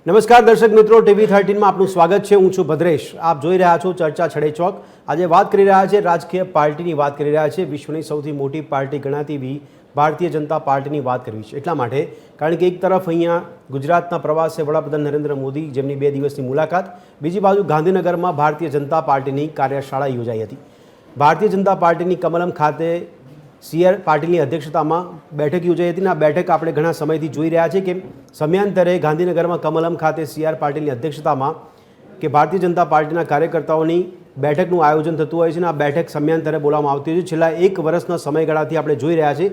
નમસ્કાર દર્શક મિત્રો, TV13 માં આપનું સ્વાગત છે। હું છું ભદ્રેશ। આપ જોઈ રહ્યા છો ચર્ચા છડે ચોક। આજે વાત કરી રહ્યા છે રાજકીય પાર્ટીની વાત કરી રહ્યા છે। વિશ્વની સૌથી મોટી પાર્ટી ગણાતી એવી ભારતીય જનતા પાર્ટીની વાત કરવી છે। એટલા માટે કારણ કે એક તરફ અહીંયા ગુજરાતના પ્રવાસે વડાપ્રધાન નરેન્દ્ર મોદી, જેમની 2 દિવસની મુલાકાત, બીજી બાજુ ગાંધીનગરમાં ભારતીય જનતા પાર્ટીની કાર્યશાળા યોજાઈ હતી। ભારતીય જનતા પાર્ટીની કમલમ ખાતે CR પાટીલની અધ્યક્ષતામાં બેઠક યોજાઈ હતી। આ બેઠક આપણે ઘણા સમયથી જોઈ રહ્યા છીએ કે સમયાંતરે ગાંધીનગરમાં કમલમ ખાતે CR પાટીલની અધ્યક્ષતામાં કે ભારતીય જનતા પાર્ટીના કાર્યકર્તાઓની બેઠકનું આયોજન થતું હોય છે અને આ બેઠક સમયાંતરે બોલાવવામાં આવતી હોય છે। છેલ્લા 1 વર્ષના સમયગાળાથી આપણે જોઈ રહ્યા છીએ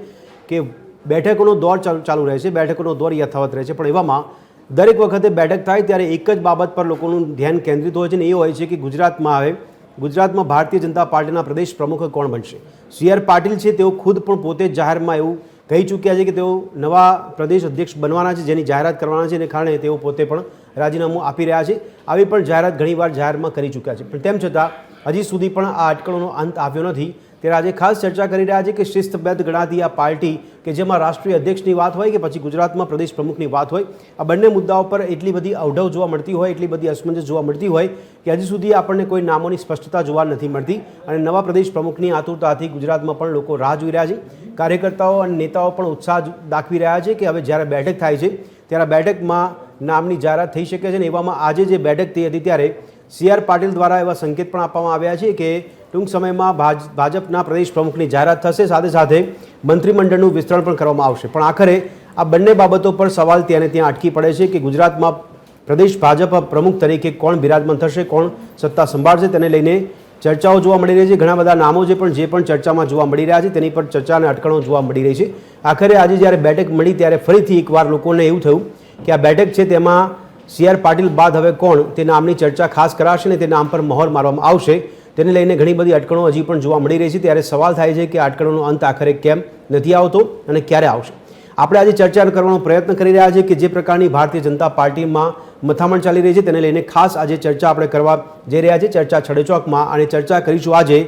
કે બેઠકોનો દોર ચાલુ રહે છે, બેઠકોનો દોર યથાવત રહે છે, પણ એવામાં દરેક વખતે બેઠક થાય ત્યારે એક જ બાબત પર લોકોનું ધ્યાન કેન્દ્રિત હોય છે અને એ હોય છે કે ગુજરાતમાં ભારતીય જનતા પાર્ટીના પ્રદેશ પ્રમુખ કોણ બનશે। CR પાટીલ છે તેઓ ખુદ પણ પોતે જાહેરમાં એવું કહી ચૂક્યા છે કે તેઓ નવા પ્રદેશ અધ્યક્ષ બનવાના છે, જેની જાહેરાત કરવાના છે, એને કારણે તેઓ પોતે પણ રાજીનામું આપી રહ્યા છે। આવી પણ જાહેરાત ઘણીવાર જાહેરમાં કરી ચૂક્યા છે, પણ તેમ છતાં હજી સુધી પણ આ અટકળોનો અંત આવ્યો નથી। ત્યારે આજે ખાસ ચર્ચા કરી રહ્યા છે કે શિસ્તબદ્ધ ગણાતી આ પાર્ટી કે જેમાં રાષ્ટ્રીય અધ્યક્ષની વાત હોય કે પછી ગુજરાતમાં પ્રદેશ પ્રમુખની વાત હોય, આ બંને મુદ્દાઓ પર એટલી બધી અવઢવ જોવા મળતી હોય, એટલી બધી અસમંજસ જોવા મળતી હોય કે હજી સુધી આપણને કોઈ નામોની સ્પષ્ટતા જોવા નથી મળતી અને નવા પ્રદેશ પ્રમુખની આતુરતાથી ગુજરાતમાં પણ લોકો રાહ જોઈ રહ્યા છે। કાર્યકર્તાઓ અને નેતાઓ પણ ઉત્સાહ દાખવી રહ્યા છે કે હવે જ્યારે બેઠક થાય છે ત્યારે બેઠકમાં નામની જાહેરાત થઈ શકે છે અને એવામાં આજે જે બેઠક થઈ હતી ત્યારે CR પાટીલ દ્વારા એવા સંકેત પણ આપવામાં આવ્યા છે કે ટૂંક સમયમાં ભાજપના પ્રદેશ પ્રમુખની જાહેરાત થશે, સાથે સાથે મંત્રીમંડળનું વિસ્તરણ પણ કરવામાં આવશે। પણ આખરે આ બંને બાબતો પર સવાલ ત્યાં અટકી પડે છે કે ગુજરાતમાં પ્રદેશ ભાજપ પ્રમુખ તરીકે કોણ બિરાજમાન થશે, કોણ સત્તા સંભાળશે, તેને લઈને ચર્ચાઓ જોવા મળી રહી છે। ઘણા બધા નામો જે પણ ચર્ચામાં જોવા મળી રહ્યા છે તેની પર ચર્ચા અને અટકળો જોવા મળી રહી છે। આખરે આજે જ્યારે બેઠક મળી ત્યારે ફરીથી એકવાર લોકોને એવું થયું કે આ બેઠક છે તેમાં CR પાટીલ બાદ હવે કોણ તે નામની ચર્ચા ખાસ કરાશે અને તે નામ પર મહોર મારવામાં આવશે। તેને લઈને ઘણી બધી અટકળો હજી પણ જોવા મળી રહી છે। ત્યારે સવાલ થાય છે કે આ અટકળોનો અંત આખરે કેમ નથી આવતો અને ક્યારે આવશે। આપણે આજે ચર્ચા કરવાનો પ્રયત્ન કરી રહ્યા છીએ કે જે પ્રકારની ભારતીય જનતા પાર્ટીમાં મથામણ ચાલી રહી છે તેને લઈને ખાસ આજે ચર્ચા આપણે કરવા જઈ રહ્યા છીએ ચર્ચા છડે ચોકમાં, અને ચર્ચા કરીશું આજે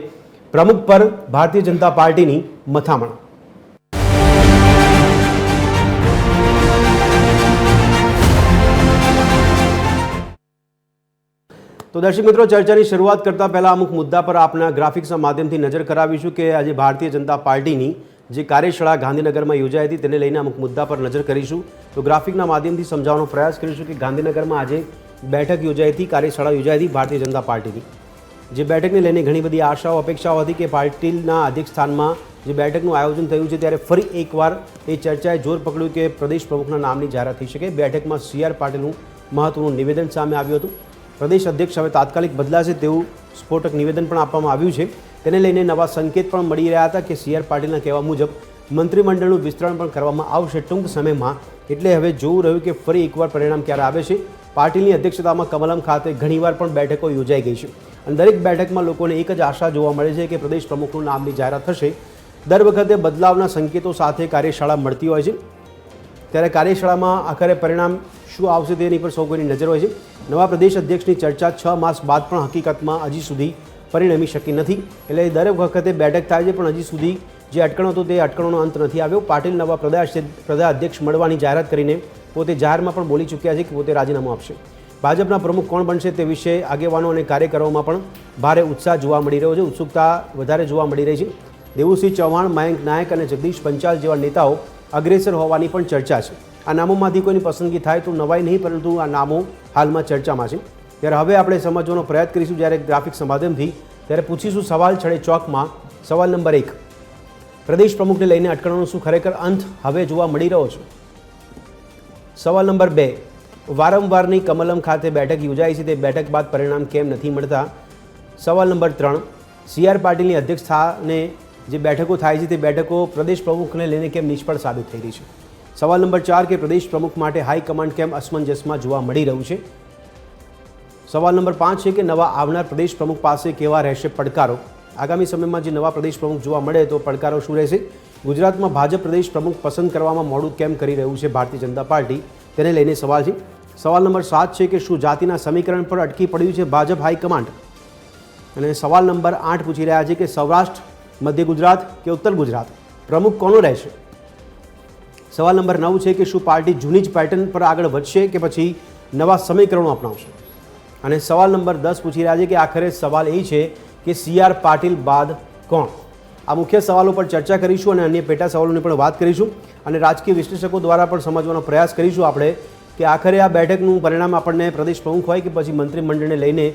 પ્રમુખ પર ભારતીય જનતા પાર્ટીની મથામણ। તો દર્શક મિત્રો, ચર્ચાની શરૂઆત કરતાં પહેલાં અમુક મુદ્દા પર આપના ગ્રાફિક્સના માધ્યમથી નજર કરાવીશું કે આજે ભારતીય જનતા પાર્ટીની જે કાર્યશાળા ગાંધીનગરમાં યોજાઈ હતી તેને લઈને અમુક મુદ્દા પર નજર કરીશું। તો ગ્રાફિકના માધ્યમથી સમજાવવાનો પ્રયાસ કરીશું કે ગાંધીનગરમાં આજે બેઠક યોજાઈ હતી, કાર્યશાળા યોજાઈ હતી ભારતીય જનતા પાર્ટીની। જે બેઠકને લઈને ઘણી બધી આશાઓ, અપેક્ષાઓ હતી કે પાટીલના અધ્યક્ષસ્થાનમાં જે બેઠકનું આયોજન થયું છે ત્યારે ફરી એકવાર એ ચર્ચાએ જોર પકડ્યું કે પ્રદેશ પ્રમુખના નામની જાહેરાત થઈ શકે। બેઠકમાં CR પાટીલનું મહત્વનું નિવેદન સામે આવ્યું હતું। પ્રદેશ અધ્યક્ષ હવે તાત્કાલિક બદલાશે તેવું સ્ફોટક નિવેદન પણ આપવામાં આવ્યું છે। તેને લઈને નવા સંકેત પણ મળી રહ્યા હતા કે CR પાટીલના કહેવા મુજબ મંત્રીમંડળનું વિસ્તરણ પણ કરવામાં આવશે ટૂંક સમયમાં। એટલે હવે જોવું રહ્યું કે ફરી એકવાર પરિણામ ક્યારે આવે છે। પાટીલની અધ્યક્ષતામાં કમલમ ખાતે ઘણીવાર પણ બેઠકો યોજાઈ ગઈ છે અને દરેક બેઠકમાં લોકોને એક જ આશા જોવા મળે છે કે પ્રદેશ પ્રમુખનું નામની જાહેરાત થશે। દર વખતે બદલાવના સંકેતો સાથે કાર્યશાળા મળતી હોય છે, ત્યારે કાર્યશાળામાં આખરે પરિણામ શું આવશે તેની પર સૌ કોઈની નજર હોય છે। નવા પ્રદેશ અધ્યક્ષની ચર્ચા 6 માસ બાદ પણ હકીકતમાં હજી સુધી પરિણમી શકી નથી, એટલે દરેક વખતે બેઠક થાય છે પણ હજી સુધી જે અટકણો હતો તે અટકણોનો અંત નથી આવ્યો। પાટીલ નવા પ્રદેશ અધ્યક્ષ મળવાની જાહેરાત કરીને પોતે જાહેરમાં પણ બોલી ચૂક્યા છે કે પોતે રાજીનામું આપશે। ભાજપના પ્રમુખ કોણ બનશે તે વિશે આગેવાનો અને કાર્યકરોમાં પણ ભારે ઉત્સાહ જોવા મળી રહ્યો છે, ઉત્સુકતા વધારે જોવા મળી રહી છે। દેવુસિંહ ચૌહાણ, મયંક નાયક અને જગદીશ પંચાલ જેવા નેતાઓ અગ્રેસર હોવાની પણ ચર્ચા છે। આ નામોમાંથી કોઈની પસંદગી થાય તો નવાઈ નહીં, પરંતુ આ નામો હાલમાં ચર્ચામાં છે। ત્યારે હવે આપણે સમજવાનો પ્રયાસ કરીશું જ્યારે ગ્રાફિક્સ માધ્યમથી, ત્યારે પૂછીશું સવાલ છડે ચોકમાં। સવાલ નંબર 1, પ્રદેશ પ્રમુખને લઈને અટકળોનો શું ખરેખર અંત હવે જોવા મળી રહ્યો છે? સવાલ નંબર 2, વારંવારની કમલમ ખાતે બેઠક યોજાઈ છે તે બેઠક બાદ પરિણામ કેમ નથી મળતા? સવાલ નંબર 3, CR પાટીલની અધ્યક્ષસ્થાને જે બેઠકો થાય છે તે બેઠકો પ્રદેશ પ્રમુખને લઈને કેમ નિષ્ફળ સાબિત થઈ રહી છે? સવાલ નંબર 4 કે પ્રદેશ પ્રમુખ માટે હાઈકમાન્ડ કેમ અસમંજસમાં જોવા મળી રહ્યું છે? સવાલ નંબર 5 છે કે નવા આવનાર પ્રદેશ પ્રમુખ પાસે કેવા રહેશે પડકારો? આગામી સમયમાં જે નવા પ્રદેશ પ્રમુખ જોવા મળે તો પડકારો શું રહેશે? ગુજરાતમાં ભાજપ પ્રદેશ પ્રમુખ પસંદ કરવામાં મોડું કેમ કરી રહ્યું છે ભારતીય જનતા પાર્ટી, તેને લઈને સવાલ છે। સવાલ નંબર 7 છે કે શું જાતિના સમીકરણ પર અટકી પડ્યું છે ભાજપ હાઈકમાન્ડ? અને સવાલ નંબર 8 પૂછી રહ્યા છે કે સૌરાષ્ટ્ર, મધ્ય ગુજરાત કે ઉત્તર ગુજરાત પ્રમુખ કોનો રહેશે? સવાલ નંબર 9 છે કે શું પાર્ટી જૂની જ પેટર્ન પર આગળ વધશે કે પછી નવા સમીકરણો અપનાવશે? અને સવાલ નંબર 10 પૂછી રહ્યા છે કે આખરે સવાલ એ છે કે CR પાટીલ બાદ કોણ? આ મુખ્ય સવાલો પર ચર્ચા કરીશું અને અન્ય પેટા સવાલોની પણ વાત કરીશું અને રાજકીય વિશ્લેષકો દ્વારા પણ સમજવાનો પ્રયાસ કરીશું આપણે કે આખરે આ બેઠકનું પરિણામ આપણને પ્રદેશ પ્રમુખ હોય કે પછી મંત્રીમંડળને લઈને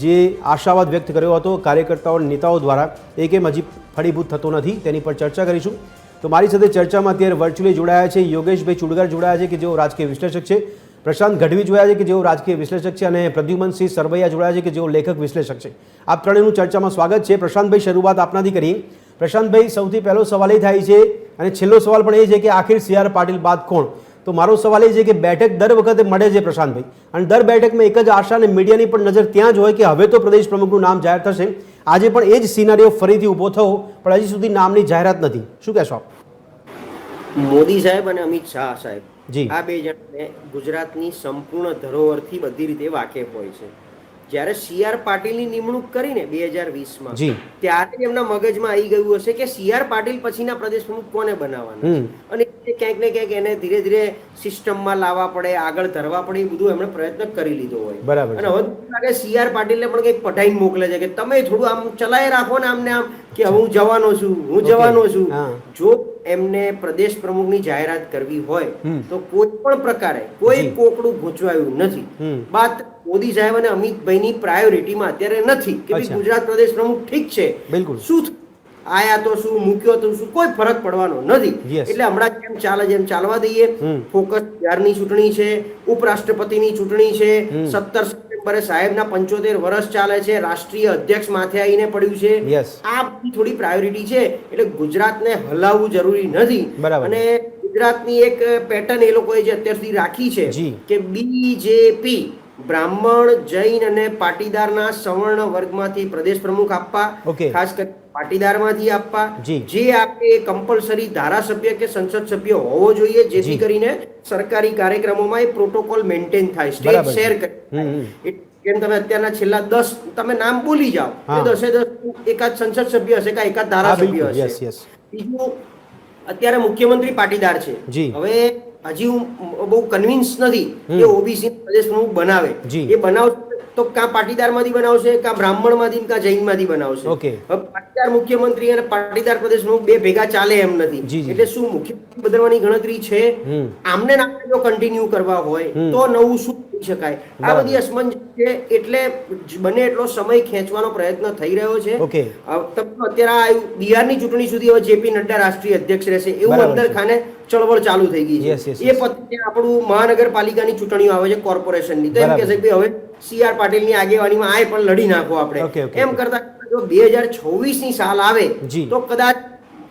જે આશાવાદ વ્યક્ત કર્યો હતો કાર્યકર્તાઓ અને નેતાઓ દ્વારા એ કેમ હજી ફળીભૂત થતો નથી તેની પર ચર્ચા કરીશું. તો મારી સાથે ચર્ચામાં અત્યારે વર્ચ્યુઅલી જોડાયા છે યોગેશભાઈ ચુડગર જોડાયા છે કે જેઓ રાજકીય વિશ્લેષક છે, પ્રશાંત ગઢવી જોડાયા છે કે જેઓ રાજકીય વિશ્લેષક છે અને પ્રદ્યુમનસિંહ સરવૈયા જોડાયા છે કે જેઓ લેખક વિશ્લેષક છે. આપ ત્રણેયનું ચર્ચામાં સ્વાગત છે. પ્રશાંતભાઈ, શરૂઆત આપનાથી કરીએ. પ્રશાંતભાઈ, સૌથી પહેલો સવાલ એ થાય છે અને છેલ્લો સવાલ પણ એ છે કે આખિર CR પાટીલ બાદ કોણ? તો મારો સવાલ એ છે કે બેઠક દર વખતે મળે છે પ્રશાંતભાઈ, અને દર બેઠકમાં એક જ આશા અને મીડિયાની પણ નજર ત્યાં જ હોય કે હવે તો પ્રદેશ પ્રમુખનું નામ જાહેર થશે. આજે પણ એ જ સિનારીઓ ફરીથી ઊભો થયો, પણ હજી સુધી નામની જાહેરાત નથી. શું કહેશો આપ? મોદી સાહેબ અને અમિત શાહ સાહેબ, જી, આ બે જણને ગુજરાતની સંપૂર્ણ ધરોહરથી બધી રીતે વાકેફ હોય છે. જ્યારે CR પાટીલની નિમણૂક કરીને 2020માં, જી, ત્યારે એમના મગજમાં આવી ગયું હશે કે CR પાટીલ પછીના પ્રદેશ પ્રમુખ કોને બનાવવાના છે, અને ક્યાંક ને ક્યાંક એને ધીરે ધીરે સિસ્ટમમાં લાવવા પડે, આગળ ધરવા પડે, એ બધું એમણે પ્રયત્ન કરી લીધો હોય. બરાબર. અને હવે લાગે CR પાટીલને પણ કંઈક પઠાઈને મોકલે છે કે તમે થોડું આમ ચલાવી રાખો ને આમને આમ કે હું જવાનો છું, હું જવાનો છું. જો એમને પ્રદેશ પ્રમુખની જાહેરાત કરવી હોય તો કોઈ પણ પ્રકારે કોઈ કોકડું ગૂંચવાયું નથી. બાત મોદી સાહેબ અને અમિતભાઈની પ્રાયોરિટીમાં અત્યારે નથી કે ગુજરાત પ્રદેશ પ્રમુખ ઠીક છે, બિલકુલ, શું આયા તો શું, મૂક્યો તો શું, કોઈ ફરક પડવાનો નથી. એટલે હમણાં જેમ ચાલે જેમ ચાલવા દઈએ. ફોકસ બિહારની ચૂંટણી છે, ઉપરાષ્ટ્રપતિની ચૂંટણી છે, 17 સપ્ટેમ્બરે સાહેબના 75 વર્ષ ચાલે છે, રાષ્ટ્રીય અધ્યક્ષ માથે આવીને પડ્યું છે. આ બધી થોડી પ્રાયોરિટી છે, એટલે ગુજરાતને હલાવવું જરૂરી નથી. અને ગુજરાતની એક પેટર્ન એ લોકોએ જે અત્યાર સુધી રાખી છે કે BJP બ્રાહ્મણ, જૈન અને પાટીદારના સવર્ણ વર્ગમાંથી પ્રદેશ પ્રમુખ આપવા, ખાસ કરી પાટીદારમાંથી આપવા, જે આપે કમ્પલસરી ધારાસભ્ય કે સંસદ સભ્ય હોવો જોઈએ, જેથી કરીને સરકારી કાર્યક્રમોમાં એ પ્રોટોકોલ મેન્ટેન થાય, સ્ટેજ શેર કરે. કેમ તમે અત્યારના છેલ્લા 10 તમે નામ બોલી જાઓ, 10 એકાદ સંસદ સભ્ય હશે કે એકાદ ધારાસભ્ય હશે. બીજું, અત્યારે મુખ્યમંત્રી પાટીદાર છે. હવે હજી હું બહુ કન્વિન્સ નથી કે ઓબીસી પ્રદેશ પ્રમુખ બનાવે. એ બનાવશે તો કાં પાટીદારમાંથી બનાવશે, કાં બ્રાહ્મણમાંથી, કાં જૈનમાંથી બનાવશે. પાટીદાર મુખ્યમંત્રી અને પાટીદાર પ્રદેશ પ્રમુખ બે ભેગા ચાલે એમ નથી. એટલે શું મુખ્યમંત્રી બદલવાની ગણતરી છે? આમને નામને જો કન્ટિન્યુ કરવા હોય તો નવું શું કરી શકાય? આ બધી અસમંજસ છે. એટલે બને એટલો સમય ખેંચવાનો પ્રયત્ન થઈ રહ્યો છે. અત્યારે બિહારની ચૂંટણી સુધી હવે JP નડ્ડા રાષ્ટ્રીય અધ્યક્ષ રહેશે એવું અંદર ખાને ચળવળ ચાલુ થઈ ગઈ છે. એ પછી આપણું મહાનગરપાલિકાની ચૂંટણીઓ આવે છે, કોર્પોરેશનની, તો એમ કે છે કે હવે CR પાટીલની આગેવાનીમાં આ પણ લડી નાખો આપણે. એમ કરતા જો 2026 ની સાલ આવે તો કદાચ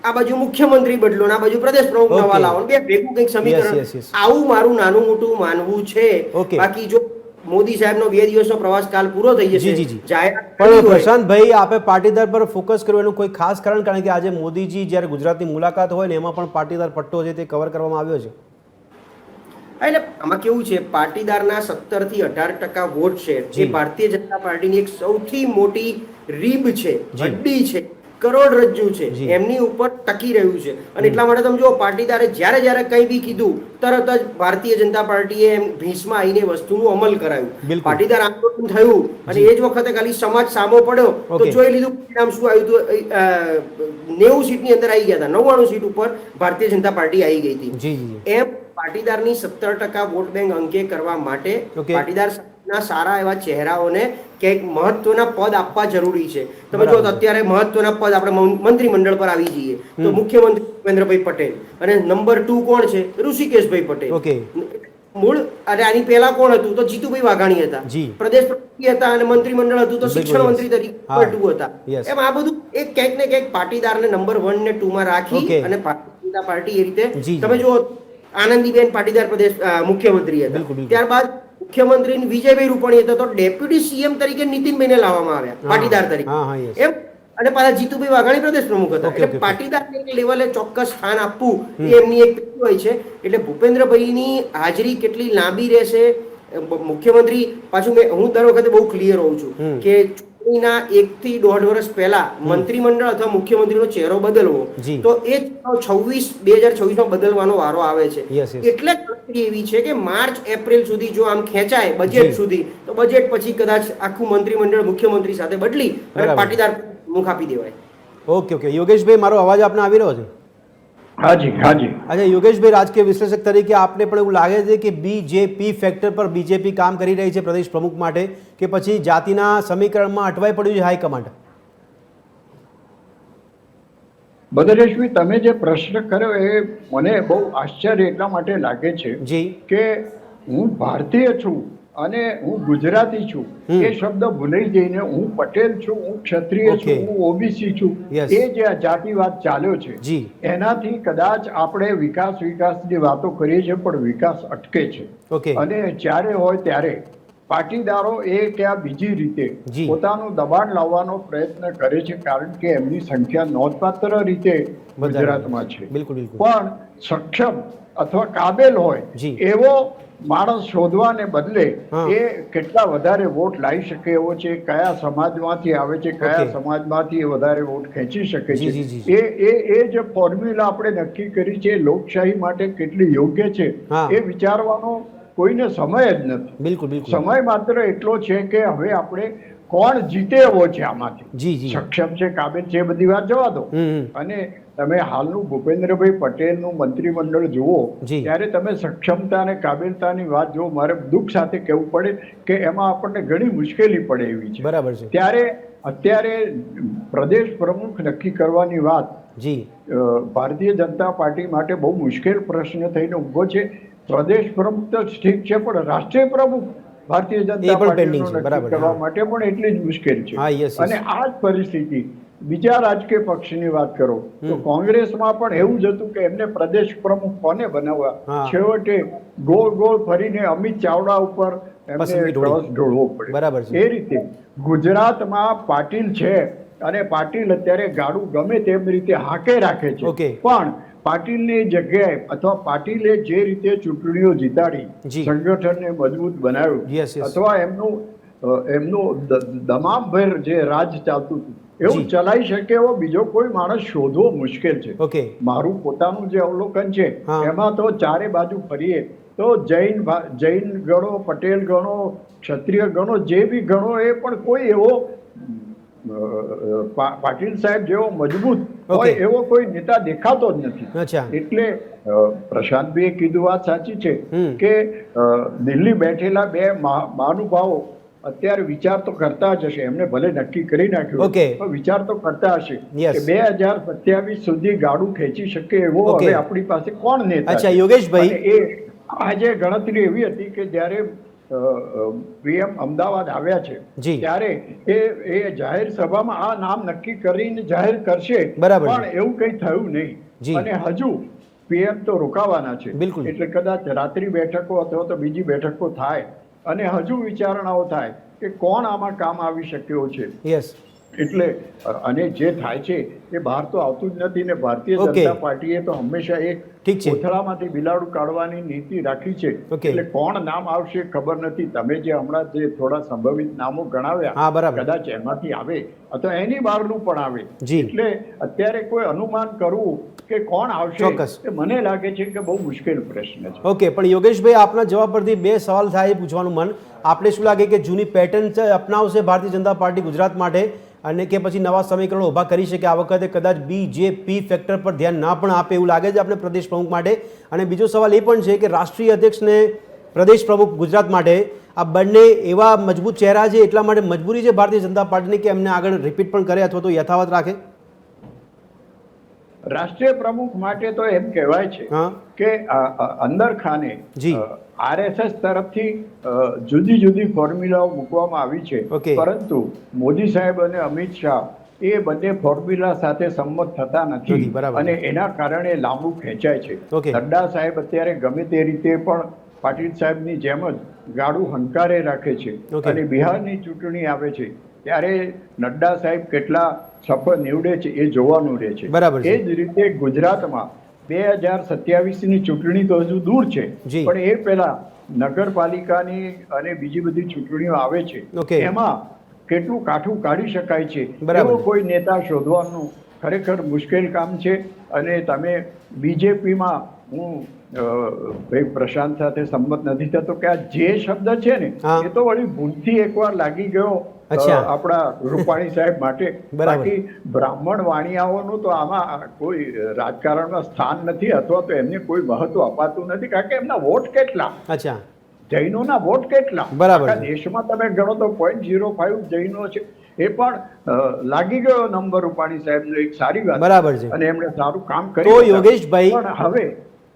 આ બાજુ મુખ્યમંત્રી બદલો, આ બાજુ પ્રદેશ પ્રમુખ નવા લાવો, બે ભેગું કંઈક સમીકરણ. આવું મારું નાનું મોટું માનવું છે. બાકી જો મોદી સાહેબનો 2 દિવસનો પ્રવાસ કાલ પૂરો થઈ જશે. પણ પ્રશાંતભાઈ, આપે પાટીદાર પર ફોકસ કર્યું એનું કોઈ ખાસ કારણ કે આજે મોદીજી જ્યારે ગુજરાતની મુલાકાત હોય ને એમાં પણ પાટીદાર પટ્ટો છે તે કવર કરવામાં આવ્યો છે. એટલે આમાં કેવું છે, પાટીદારના 17 થી 18% વોટ છે એ ભારતીય જનતા પાર્ટીની એક સૌથી મોટી રીબ છે, હડ્ડી છે, કરોડરજ્જુ છે, એમની ઉપર ટકી રહ્યું છે. અને એટલા માટે તમે જો પાટીદારે જ્યારે કંઈ બી કીધું તરત જ ભારતીય જનતા પાર્ટીએ એમ ભીંસમાં આવીને વસ્તુનું અમલ કરાયું. પાટીદાર આંદોલન થયું અને એ જ વખતે ખાલી સમાજ સામો પડ્યો તો જોઈ લીધું પરિણામ શું આવ્યું હતું. 90 સીટની અંદર આવી ગયા હતા, 99 સીટ ઉપર ભારતીય જનતા પાર્ટી આવી ગઈ હતી. એમ પાટીદારની 17% વોટ બેંક અંકે કરવા માટે પાટીદાર ના સારા એવા ચહેરાઓને ક્યાંક મહત્વના પદ આપવા જરૂરી છે. તમે જો અત્યારે મહત્વના પદ આપણે મંત્રીમંડળ પર આવી જઈએ તો મુખ્યમંત્રી ભૂપેન્દ્રભાઈ પટેલ અને નંબર 2 કોણ છે? ઋષિકેશભાઈ પટેલ. મૂળ અને આની પહેલા કોણ હતું તો જીતુભાઈ વાઘાણી હતા, પ્રદેશ પ્રમુખ હતા, અને મંત્રીમંડળ હતું તો શિક્ષણ મંત્રી તરીકે નંબર 2 હતા. એમ આ બધું એક ક્યાંક ને ક્યાંક પાટીદારને નંબર 1 ને 2 માં રાખી અને ભારતીય જનતા પાર્ટી એ રીતે તમે જો આનંદીબેન પાટીદાર પ્રદેશ મુખ્યમંત્રી હતા, ત્યારબાદ મુખ્યમંત્રી વિજયભાઈ રૂપાણી હતા તો ડેપ્યુટી CM તરીકે નીતિનભાઈને લાવવામાં આવ્યા પાટીદાર તરીકે. એમ અને પાછા જીતુભાઈ વાઘાણી પ્રદેશ પ્રમુખ હતા. એટલે પાટીદારને એક લેવલે ચોક્કસ સ્થાન આપવું એ એમની એક હોય છે. એટલે ભૂપેન્દ્રભાઈની હાજરી કેટલી લાંબી રહેશે મુખ્યમંત્રી પાછું હું દર વખતે બહુ ક્લિયર હોઉં છું કે ચૂંટણીના 1 થી 1.5 વર્ષ પહેલા મંત્રીમંડળ અથવા મુખ્યમંત્રીનો ચહેરો બદલવો, તો એ 2026 માં બદલવાનો વારો આવે છે. એટલે ગણતરી એવી છે કે માર્ચ એપ્રિલ સુધી જો આમ ખેંચાય બજેટ સુધી, તો બજેટ પછી કદાચ આખું મંત્રીમંડળ મુખ્યમંત્રી સાથે બદલી અને પાટીદાર મુખ આપી દેવાય. ઓકે. યોગેશભાઈ, મારો અવાજ આપને આવી રહ્યો છે? હાજી. અચ્છા યોગેશભાઈ, રાજકીય વિશ્લેષક તરીકે આપને પણ એવું લાગે છે કે બીજેપી ફેક્ટર પર બીજેપી કામ કરી રહી છે પ્રદેશ પ્રમુખ માટે, કે પછી જાતિના સમીકરણમાં અટવાઈ પડ્યું છે હાઈકમાન્ડ? બદરેશભાઈ, તમે જે પ્રશ્ન કર્યો એ મને બહુ આશ્ચર્ય એટલા માટે લાગે છે કે હું ભારતીય છું અને હું ગુજરાતી છું, એ શબ્દ ભૂલાઈ જઈને હું પટેલ છું, હું ક્ષત્રિય છું, હું ઓબીસી છું, એ જે જાતિવાદ ચાલ્યો છે એનાથી કદાચ આપણે વિકાસની વાતો કરીએ છીએ પણ વિકાસ અટકે છે. અને જ્યારે હોય ત્યારે પાટીદારો એ ત્યાં બીજી રીતે પોતાનું દબાણ લાવવાનો પ્રયત્ન કરે છે, કારણ કે એમની સંખ્યા નોંધપાત્ર રીતે ગુજરાતમાં છે. પણ સક્ષમ અથવા કાબેલ હોય એવો માણસ શોધવાને બદલે એ કેટલા વધારે વોટ લાવી શકે એવો છે, કયા સમાજમાંથી આવે છે, કયા સમાજમાંથી વધારે વોટ ખેંચી શકે છે, એ જે ફોર્મ્યુલા આપણે નક્કી કરી છે લોકશાહી માટે કેટલી યોગ્ય છે એ વિચારવાનો કોઈને સમય જ નથી. સમય માત્ર એટલો છે કે હવે આપણે કોણ જીતે એવો છે આમાંથી, સક્ષમ છે, કાબેલ છે, એ બધી વાત જવા દો. અને તમે હાલનું ભૂપેન્દ્રભાઈ પટેલનું મંત્રીમંડળ જુઓ ત્યારે તમે સક્ષમતા અને કાબેલતાની વાત જુઓ, મારે દુઃખ સાથે કહેવું પડે કે એમાં આપણને ઘણી મુશ્કેલી પડે એવી છે. બરાબર છે. ત્યારે અત્યારે પ્રદેશ પ્રમુખ નક્કી કરવાની વાત ભારતીય જનતા પાર્ટી માટે બહુ મુશ્કેલ પ્રશ્ન થઈને ઉભો છે. પ્રદેશ પ્રમુખ તો ઠીક છે, પણ રાષ્ટ્રીય પ્રમુખ ભારતીય જનતા પાર્ટીનો નક્કી કરવા માટે પણ એટલી જ મુશ્કેલ છે. અને આ જ પરિસ્થિતિ બીજા રાજકીય પક્ષની વાત કરો તો કોંગ્રેસમાં પણ એવું જ હતું કે એમને પ્રદેશ પ્રમુખ કોને બનાવવા, છેવટે ગોળ ફરીને અમિત ચાવડા ઉપર એમને ક્રોસ ઢોળવો પડે. એ રીતે ગુજરાતમાં પાટીલ છે અને પાટીલ અત્યારે ગાડું ગમે તેમ રીતે હાકે રાખે છે, પણ પાટીલની જગ્યાએ અથવા પાટીલે જે રીતે ચૂંટણીઓ જીતાડી, સંગઠનને મજબૂત બનાવ્યું, અથવા એમનું દમામભેર જે રાજ ચાલતું હતું એવું ચલાવી શકે એવો બીજો કોઈ માણસ શોધવો મુશ્કેલ છે. મારું પોતાનું જે અવલોકન છે એમાં તો ચારે બાજુ ફરીએ તો જૈન ગણો, પટેલ ગણો, ક્ષત્રિય ગણો, જે બી ગણો, એ પણ કોઈ એવો પાટીલ સાહેબ જેવો મજબૂત હોય એવો કોઈ નેતા દેખાતો જ નથી. એટલે પ્રશાંતભાઈએ કીધું વાત સાચી છે કે દિલ્હી બેઠેલા બે મહાનુભાવો અત્યારે વિચાર તો કરતા જ હશે, એમને ભલે નક્કી કરી નાખ્યું પણ વિચાર તો કરતા હશે કે 2027 સુધી ગાડું ખેંચી શકે એવો હવે આપણી પાસે કોણ નેતા છે. યોગેશભાઈ, એ આજે ગણતરી એવી હતી કે જ્યારે પીએમ અમદાવાદ આવ્યા છે ત્યારે એ જાહેર સભામાં આ નામ નક્કી કરીને જાહેર કરશે, પણ એવું કઈ થયું નહીં. અને હજુ પીએમ તો રોકાવાના છે, એટલે કદાચ રાત્રિ બેઠકો અથવા તો બીજી બેઠકો થાય અને હજુ વિચારણાઓ થાય કે કોણ આમાં કામ આવી શક્યો છે. એટલે અને જે થાય છે એ બહાર તો આવતું જ નથી ને ભારતીય જનતા પાર્ટીએ તો હંમેશા એક કોથળામાંથી બિલાડું કાઢવાની નીતિ રાખી છે. એટલે કોણ નામ આવશે ખબર નથી. તમે જે હમણાં જે થોડા સંભવિત નામો ગણાવ્યા કદાચ એમાંથી આવે અથવા એની બહારનું પણ આવે. એટલે અત્યારે કોઈ અનુમાન કરવું કે કોણ આવશે મને લાગે છે કે બહુ મુશ્કેલ પ્રશ્ન છે. પણ યોગેશભાઈ, આપના જવાબ પરથી બે સવાલ થાય પૂછવાનું મન. આપણે શું લાગે કે જૂની પેટર્ન અપનાવશે ભારતીય જનતા પાર્ટી ગુજરાત માટે, અને કે પછી નવા સમીકરણો ઊભા કરી શકે આ વખતે કદાચ બીજેપી ફેક્ટર પર ધ્યાન ના પણ આપે એવું લાગે છે આપણે પ્રદેશ પ્રમુખ માટે? અને બીજો સવાલ એ પણ છે કે રાષ્ટ્રીય અધ્યક્ષને પ્રદેશ પ્રમુખ ગુજરાત માટે આ બંને એવા મજબૂત ચહેરા છે, એટલા માટે મજબૂરી છે ભારતીય જનતા પાર્ટીની કે એમને આગળ રિપીટ પણ કરે અથવા તો યથાવત રાખે? રાષ્ટ્રીય પ્રમુખ માટે તો એમ કહેવાય છે કે અંદર ખાને આરએસએસ તરફથી જુદી જુદી ફોર્મ્યુલાઓ મૂકવામાં આવી છે, પરંતુ મોદી સાહેબ અને અમિત શાહ એ બંને ફોર્મ્યુલા સાથે સંમત થતા નથી અને એના કારણે લાંબુ ખેંચાય છે. નડ્ડા સાહેબ અત્યારે ગમે તે રીતે પણ પાટીલ સાહેબની જેમ જ ગાડું હંકારે રાખે છે, અને બિહારની ચૂંટણી આવે છે ત્યારે નડ્ડા સાહેબ કેટલા સફળ નીવડે છે એ જોવાનું રહે છે. એ જ રીતે ગુજરાતમાં 2027ની ચૂંટણી તો હજુ દૂર છે, પણ એ પહેલા નગરપાલિકાની અને બીજી બધી ચૂંટણીઓ આવે છે. એમાં કેટલું કાઠું કાઢી શકાય છે બરાબર. એવો કોઈ નેતા શોધવાનું ખરેખર મુશ્કેલ કામ છે. અને તમે બીજેપીમાં હું ભાઈ પ્રશાંત સાથે સંમત નથી થતો કે આ જે શબ્દ છે ને હા. એ તો વળી ભૂલથી એકવાર લાગી ગયો અચ્છા. આપણા રૂપાણી સાહેબ માટે. બરાબર. બાકી બ્રાહ્મણ વાણિયાઓનું તો આમાં કોઈ રાજકારણમાં સ્થાન નથી અથવા તો એમને કોઈ મહત્વ અપાતું નથી કારણ કે એમના વોટ કેટલા, અચ્છા, જૈનોના વોટ કેટલા બરાબર. આખા દેશમાં તમે ગણો તો 0.05 જૈનો છે. એ પણ લાગી ગયો નંબર રૂપાણી સાહેબનો, એક સારી વાત બરાબર છે. અને એમણે સારું કામ તો કર્યું. યોગેશભાઈ, પણ હવે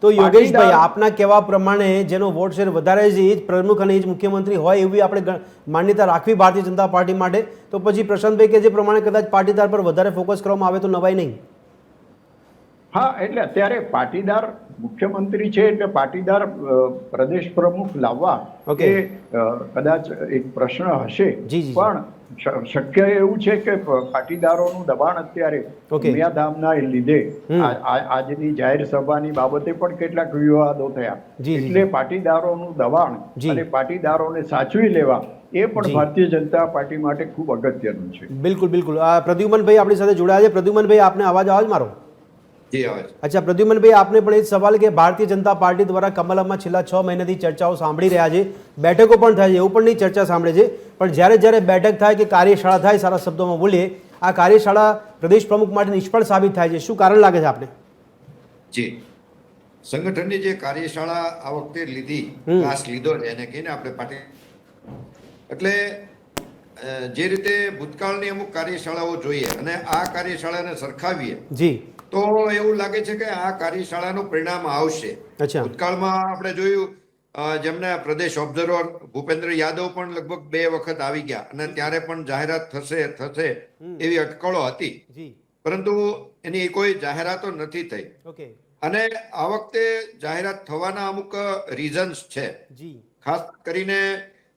તો યોગેશભાઈ આપના કહેવા પ્રમાણે જેનો વોટ શેર વધારે છે એ જ પ્રમુખ અને એ જ મુખ્યમંત્રી હોય એવી આપણે માન્યતા રાખવી ભારતીય જનતા પાર્ટી માટે. તો પછી પ્રશાંતભાઈ કે જે પ્રમાણે કદાચ પાટીદાર પર વધારે ફોકસ કરવામાં આવે તો નવાઈ નહીં. હા, એટલે અત્યારે પાટીદાર મુખ્યમંત્રી છે એટલે પાટીદાર પ્રદેશ પ્રમુખ લાવવા Okay. એ કદાચ એક પ્રશ્ન હશે. જી, જી. પણ શક્ય એવું છે કે પાટીદારોનું દબાણ અત્યારે Okay. ઉમિયાધામના લીધે આજની જાહેર સભાની બાબતે પણ કેટલાક વિવાદો થયા. જી, જી. એટલે પાટીદારોનું દબાણ જી. અને પાટીદારોને સાચવી લેવા એ પણ જી. ભારતીય જનતા પાર્ટી માટે ખૂબ અગત્યનું છે. બિલકુલ બિલકુલ. પ્રદ્યુમનભાઈ આપણી સાથે જોડાયા છે. પ્રદ્યુમનભાઈ આપને અવાજ આવે છે મારો? જી આવે છે. અચ્છા પ્રદ્યુમનભાઈ, આપને પણ એ જ સવાલ કે ભારતીય જનતા પાર્ટી દ્વારા કમલમમાં છેલ્લા 6 મહિનાથી ચર્ચાઓ સાંભળી રહ્યા છે, બેઠકો પણ થાય છે, એવું પણ નહીં ચર્ચા સાંભળે છે, પણ જ્યારે જ્યારે બેઠક થાય કે કાર્યશાળા થાય, સારા શબ્દોમાં બોલીએ, આ કાર્યશાળા પ્રદેશ પ્રમુખ માટે નિષ્ફળ સાબિત થાય છે. શું કારણ લાગે છે આપને? જી, સંગઠનની જે કાર્યશાળા આ વખતે લીધી, ક્લાસ લીધો છે એને કહીને આપણે પાટી, એટલે જે રીતે ભૂતકાળની અમુક કાર્યશાળાઓ જોઈએ અને આ કાર્યશાળાને સરખાવીએ જી, તો એવું લાગે છે કે આ કાર્યશાળાનું પરિણામ આવશે. અચ્છા, ભૂતકાળમાં આપણે જોયું જેમને પ્રદેશ ઓબ્ઝર્વર ભૂપેન્દ્ર યાદવ પણ લગભગ 2 વખત આવી ગયા અને ત્યારે પણ જાહેરાત થશે એવી અટકળો હતી, જી, પરંતુ એની કોઈ જાહેરાતો નથી થઈ. ઓકે, અને આ વખતે જાહેરાત થવાના અમુક રીઝન્સ છે. જી, ખાસ કરીને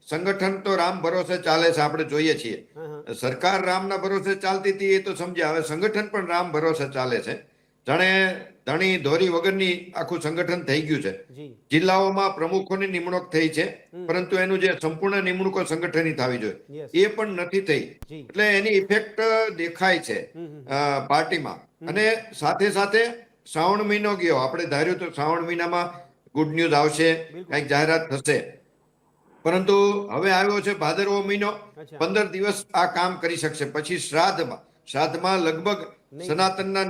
સંગઠન તો રામ ભરોસે ચાલે છે, આપણે જોઈએ છીએ. હા, હા, સરકાર રામના ભરોસે ચાલતી હતી એ તો સમજ્યા, હવે સંગઠન પણ રામ ભરોસે ચાલે છે. જાણે ધણી ધોરી વગરની આખું સંગઠન થઈ ગયું છે. જી, જિલ્લાઓમાં પ્રમુખોની નિમણૂક થઈ છે, પરંતુ એનું જે સંપૂર્ણ નિમણૂકો સંગઠનની થવી જોઈએ Yes. એ પણ નથી થઈ. જી, એટલે એની ઇફેક્ટ દેખાય છે પાર્ટીમાં. અને સાથે સાથે શ્રાવણ મહિનો ગયો, આપણે ધાર્યું તો શ્રાવણ મહિનામાં ગુડ ન્યૂઝ આવશે, કંઈક જાહેરાત થશે, પરંતુ હવે આવ્યો છે ભાદરવો મહિનો, અચ્છા. 15 દિવસ આ કામ કરી શકશે. પછી શ્રાદ્ધમાં લગભગ સનાતનના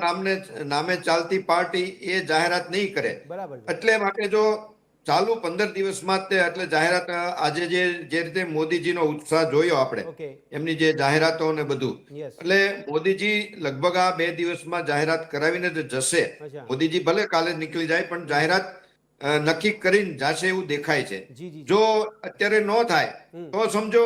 નામે ચાલતી પાર્ટી એ જાહેરાત નહીં કરે. બરાબર છે. એટલે માટે જો ચાલુ 15 દિવસમાં જ એટલે જાહેરાત આજે જે રીતે મોદીજીનો ઉત્સાહ જોયો આપણે, ઓકે, એમની જે જાહેરાતો ને બધું, યસ, એટલે મોદીજી લગભગ આ 2 દિવસમાં જાહેરાત કરાવીને જ જશે. અચ્છા, મોદીજી ભલે કાલે નીકળી જાય પણ જાહેરાત નક્કી કરીને જશે એવું દેખાય છે. જી, જી, જો અત્યારે ન થાય તો સમજો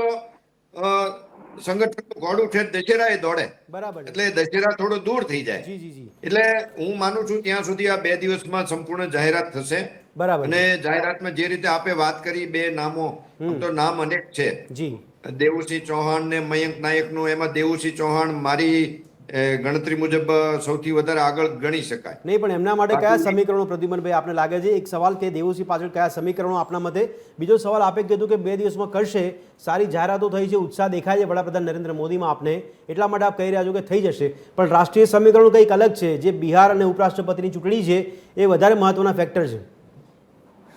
સંગઠન ઘોડું છે દશેરા એ દોડે, બરાબર છે. એટલે દશેરા થોડો દૂર થઈ જાય. જી, જી, જી, એટલે હું માનું છું ત્યાં સુધી આ 2 દિવસમાં સંપૂર્ણ જાહેરાત થશે. બરાબર છે. અને જાહેરાતમાં જે રીતે આપે વાત કરી 2 નામો, આમ તો નામ અનેક છે, જી, દેવુસિંહ ચૌહાણ ને મયંક નાયકનું. એમાં દેવુસિંહ ચૌહાણ મારી ગણતરી મુજબ સૌથી વધારે આગળ ગણી શકાય. નહીં, પણ એમના માટે કયા સમીકરણો પ્રદ્યુમનભાઈ આપને લાગે છે? એક સવાલ કે દેવુસિંહ પાછળ કયા સમીકરણો આપના મતે? બીજો સવાલ આપે કીધું કે 2 દિવસમાં કરશે, સારી જાહેરાતો થઈ છે, ઉત્સાહ દેખાય છે વડાપ્રધાન નરેન્દ્ર મોદીમાં આપને, એટલા માટે આપ કહી રહ્યા છો કે થઈ જશે. પણ રાષ્ટ્રીય સમીકરણો કંઈક અલગ છે, જે બિહાર અને ઉપરાષ્ટ્રપતિની ચૂંટણી છે એ વધારે મહત્વના ફેક્ટર છે.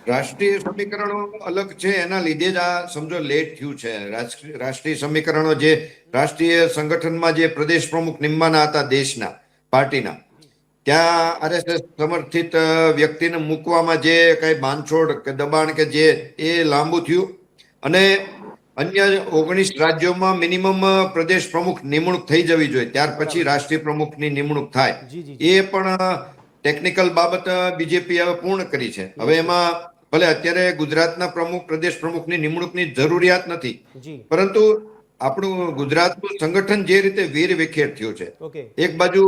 રાષ્ટ્રીય સમીકરણો અલગ છે, એના લીધે જ આ સમજો લેટ થયું છે. રાષ્ટ્રીય સમીકરણો જે રાષ્ટ્રીય સંગઠનમાં જે પ્રદેશ પ્રમુખ નિમવાના હતા દેશના પાર્ટીના, ત્યાં આરએસએસ સમર્થિત વ્યક્તિને મૂકવામાં જે કઈ બાંધછોડ કે દબાણ કે જે એ લાંબુ થયું. અને અન્ય 19 રાજ્યોમાં મિનિમમ પ્રદેશ પ્રમુખ નિમણૂક થઈ જવી જોઈએ, ત્યાર પછી રાષ્ટ્રીય પ્રમુખની નિમણૂક થાય. જી, જી, એ પણ ટેકનિકલ બાબત બીજેપી હવે પૂર્ણ કરી છે. હવે એમાં ભલે અત્યારે ગુજરાતના પ્રમુખ પ્રદેશ પ્રમુખની નિમણૂકની જરૂરિયાત નથી, જી, પરંતુ આપણું ગુજરાતનું સંગઠન જે રીતે વીર વિખેર થયું છે, ઓકે, એક બાજુ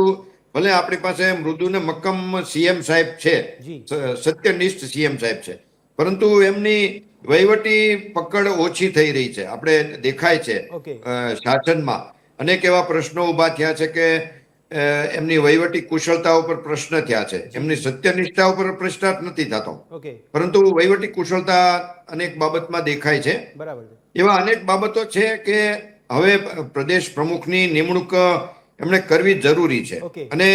ભલે આપણી પાસે મૃદુ ને મક્કમ સીએમ સાહેબ છે, જી, સત્યનિષ્ઠ સીએમ સાહેબ છે, પરંતુ એમની વહીવટી પકડ ઓછી થઈ રહી છે. આપણે દેખાય છે ઓકે, શાસનમાં અનેક એવા પ્રશ્નો ઉભા થયા છે કે એમની વહીવટી કુશળતા ઉપર પ્રશ્ન થયા છે. એમની સત્યનિષ્ઠા ઉપર પ્રશ્ન નથી થતો, ઓકે, પરંતુ વહીવટી કુશળતા અનેક બાબતમાં દેખાય છે. બરાબર છે. એવા અનેક બાબતો છે કે હવે પ્રદેશ પ્રમુખની નિમણૂક એમણે કરવી જરૂરી છે. અને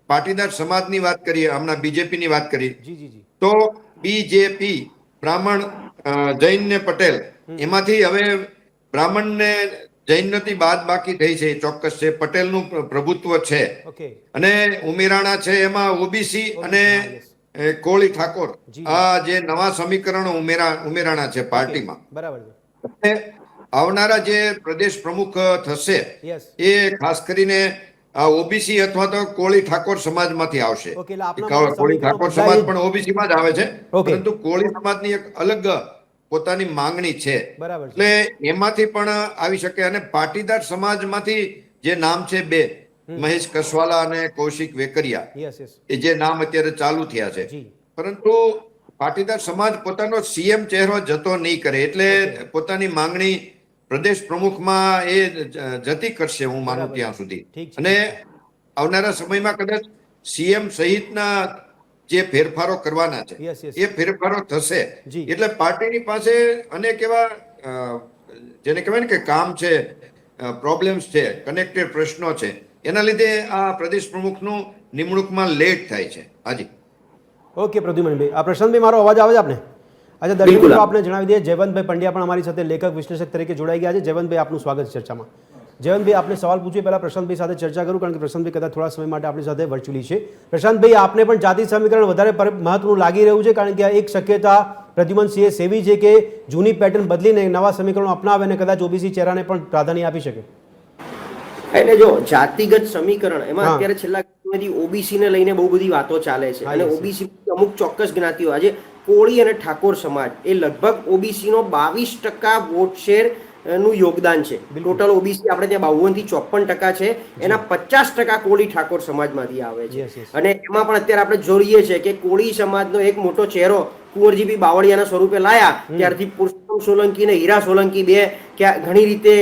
પાટીદાર સમાજની વાત કરીએ, હમણાં બીજેપીની વાત કરી, તો બીજેપી બ્રાહ્મણ, જૈન ને પટેલ, એમાંથી હવે બ્રાહ્મણ ને જૈન નથી બાદ બાકી થઈ છે, ચોક્કસ છે. પટેલનું પ્રભુત્વ છે અને ઉમેરાણા છે, એમાં ઓબીસી અને કોળી ઠાકોર, આ જે નવા સમીકરણો ઉમેરાણા છે પાર્ટીમાં. આવનારા જે પ્રદેશ પ્રમુખ થશે એ ખાસ કરીને ઓબીસી અથવા તો કોળી ઠાકોર સમાજમાંથી આવશે. કોળી ઠાકોર સમાજ પણ ઓબીસી માં જ આવે છે, પરંતુ કોળી સમાજની એક અલગ પોતાની માંગણી છે, એટલે એમાંથી પણ આવી શકે. અને પાટીદાર સમાજમાંથી જે નામ છે બે, મહેશ કસવાલા અને કૌશિક વેકરિયા, એ જે નામ અત્યારે ચાલુ થયા છે, પરંતુ પાટીદાર સમાજ પોતાનો સીએમ ચહેરો જતો નહીં કરે, એટલે પોતાની માંગણી પ્રદેશ પ્રમુખમાં એ જતી કરશે, હું માનું ત્યાં સુધી. અને આવનારા સમયમાં કદાચ સીએમ સહિતના જે ફેરફારો કરવાના છે એ ફેરફારો થશે, એટલે પાર્ટીની પાસે અનેક એવા જેને કહેવાય ને કે કામ છે, પ્રોબ્લેમ્સ છે, કનેક્ટેડ પ્રશ્નો છે, એના લીધે આ પ્રદેશ પ્રમુખનું નિમણૂકમાં લેટ થાય છે. હાજી. ઓકે પ્રદ્યુમનભાઈ, આ પ્રશાંતભાઈ મારો અવાજ આવે છે આપને? अच्छा दर्शक मित्रों आपने जણાવી दिया जयवंतભાઈ પંડ્યા પણ અમારી સાથે લેખક વિશ્લેષક તરીકે જોડાઈ ગયા છે. જયવંતભાઈ આપનું સ્વાગત છે ચર્ચામાં. જયવંતભાઈ આપને સવાલ પૂછીએ પહેલા પ્રશાંતભાઈ સાથે ચર્ચા કરું, કારણ કે પ્રશાંતભાઈ કદાચ થોડા સમય માટે આપણી સાથે વર્ચ્યુઅલી છે. પ્રશાંતભાઈ, આપને પણ જાતિ સમીકરણ વધારે મહત્વનું લાગી રહ્યું છે, કારણ કે આ એક શક્યતા પ્રદ્યુમનસિંહે સેવી છે કે જૂની પેટર્ન બદલીને નવા સમીકરણો અપનાવે અને કદાચ ઓબીસી ચહેરાને પણ પ્રાધાન્ય આપી શકે. એટલે જો જાતિગત સમીકરણ એમાં અત્યારે છેલ્લા ઓબીસી ને લઈને બહુ બધી વાતો ચાલે છે, અને ઓબીસી અમુક ચોક્કસ જ્ઞાતિઓ, આજે કોળી અને ઠાકોર સમાજ એ લગભગ ઓબીસી નો 22% વોટ શેર નું યોગદાન છે. ટોટલ ઓબીસી આપણે ત્યાં 52 થી 54% છે, એના 50% કોળી ઠાકોર સમાજમાંથી આવે છે. અને એમાં પણ અત્યારે આપણે જોઈએ છે કે કોળી સમાજનો એક મોટો ચહેરો કુંવરજી બાવળિયાના સ્વરૂપે લાયા ત્યારથી પુરુષોત્તમ સોલંકી ને હીરા સોલંકી બે ઘણી રીતે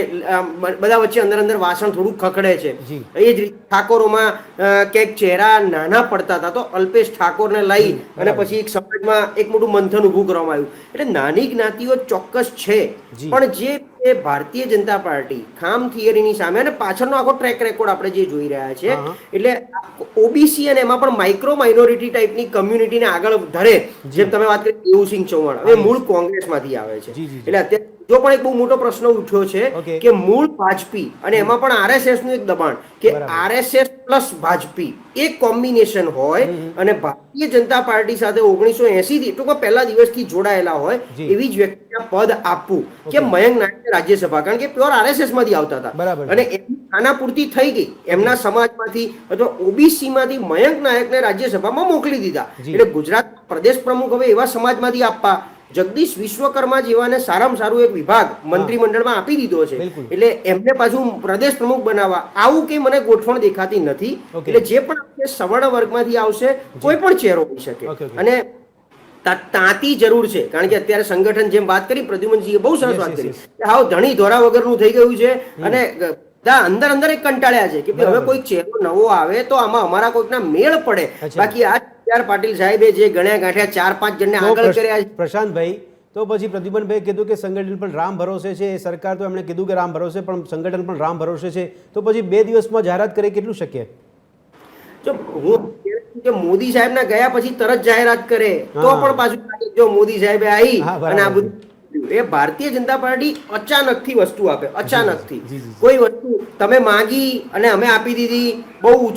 બધા વચ્ચે અંદર વાસણ થોડું ખખડે છે. એ જ રીતે ઠાકોરોમાં ક્યાંક ચહેરા નાના પડતા હતા, તો અલ્પેશ ઠાકોરને લઈ અને પછી એક સમાજમાં એક મોટું મંથન ઊભું કરવામાં આવ્યું. એટલે નાની જ્ઞાતિઓ ચોક્કસ છે, પણ જે ભારતીય જનતા પાર્ટી ખામ થિયરીની સામે, અને પાછળનો આખો ટ્રેક રેકોર્ડ આપણે જે જોઈ રહ્યા છે, એટલે ઓબીસી અને એમાં પણ માઇક્રો માઇનોરિટી ટાઈપની કમ્યુનિટીને આગળ ધરે, જેમ તમે વાત કરી દેવુસિંહ ચૌહાણ હવે મૂળ કોંગ્રેસમાંથી આવે છે. એટલે અત્યારે જો પણ એક બહુ મોટો પ્રશ્ન ઉઠ્યો છે કે મૂળ ભાજપી અને એમાં પણ આરએસએસ નું એક દબાણ કે આરએસએસ પ્લસ ભાજપી એક કોમ્બિનેશન હોય અને ભારતીય જનતા પાર્ટી સાથે 1980 થી ટૂંકમાં પહેલા દિવસથી જોડાયેલા હોય એવી જ વ્યક્તિને પદ આપવું, કે મયંક નાયક રાજ્યસભા, કારણ કે પ્યોર આરએસએસ માંથી આવતા હતા અને એમની ખાનાપૂર્તિ થઈ ગઈ, એમના સમાજમાંથી અથવા ઓબીસી માંથી મયંક નાયકને રાજ્યસભામાં મોકલી દીધા. એટલે ગુજરાત પ્રદેશ પ્રમુખ હવે એવા સમાજમાંથી આપવા, જગદીશ વિશ્વકર્મા જેવાને સારામાં સારું એક વિભાગ મંત્રીમંડળમાં આપી દીધો છે, એટલે એમને પાછું પ્રદેશ પ્રમુખ બનાવવા, આવું કઈ મને ગોઠવણ દેખાતી નથી. એટલે જે પણ સવર્ણ વર્ગમાંથી આવશે કોઈ પણ ચહેરો હોઈ શકે, અને તાતી જરૂર છે, કારણ કે અત્યારે સંગઠન જેમ વાત કરી પ્રદ્યુમનસિંહે બહુ સરસ વાત કરી, હાવ ધણી ધોરા વગરનું થઈ ગયું છે, અને અંદર એક કંટાળ્યા છે કે હવે કોઈ ચહેરો નવો આવે તો આમાં અમારા કોઈકના મેળ પડે. બાકી આ પાટીલ સાહેબે જે ગણ્યા ગાંઠ્યા 4-5 જણને આગળ કર્યા છે. પ્રશાંતભાઈ, તો પછી પ્રદ્યુમનભાઈ કીધું કે સંગઠન પણ રામ ભરોસે છે, સરકાર તો એમણે કીધું કે રામ ભરોસે, પણ સંગઠન પણ રામ ભરોસે છે, તો પછી 2 દિવસમાં જાહેરાત કરે કેટલું શક્ય? જો હું કે મોદી સાહેબ ના ગયા પછી તરત જાહેરાત કરે તો પણ પાછું જો મોદી સાહેબે આવી અને આ બધું, એ ભારતીય જનતા પાર્ટી અચાનક થી વસ્તુ આપે, અચાનક થી કોઈ વસ્તુ તમે માંગી અને અમે આપી દીધી, બહુ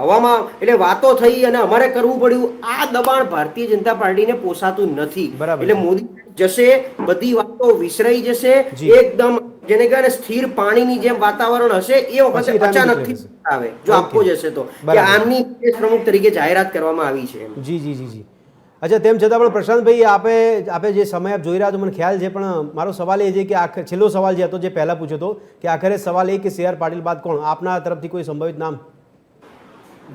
હવામાં એટલે વાતો થઈ અને અમારે કરવું પડ્યું, આ દબાણ ભારતીય જનતા પાર્ટીને પોસાતું નથી. એટલે મોદી જશે, બધી વાતો વિસરાઈ જશે, એકદમ જેને કહેવાય સ્થિર પાણીની જેમ વાતાવરણ હશે, એ વખતે અચાનક થી આવે જો આપવો જશે તો, કે આમની પ્રમુખ તરીકે જાહેરાત કરવામાં આવી છે. જી જી જી જી. અચ્છા, તેમ છતાં પણ પ્રશાંતભાઈ, આપે જે સમય આપ જોઈ રહ્યા છો મને ખ્યાલ છે, પણ મારો સવાલ એ છે કે છેલ્લો સવાલ જે હતો જે પહેલા પૂછ્યો હતો કે આખરે સવાલ એ કે CR પાટીલ બાદ કોણ, આપના તરફથી કોઈ સંભવિત નામ?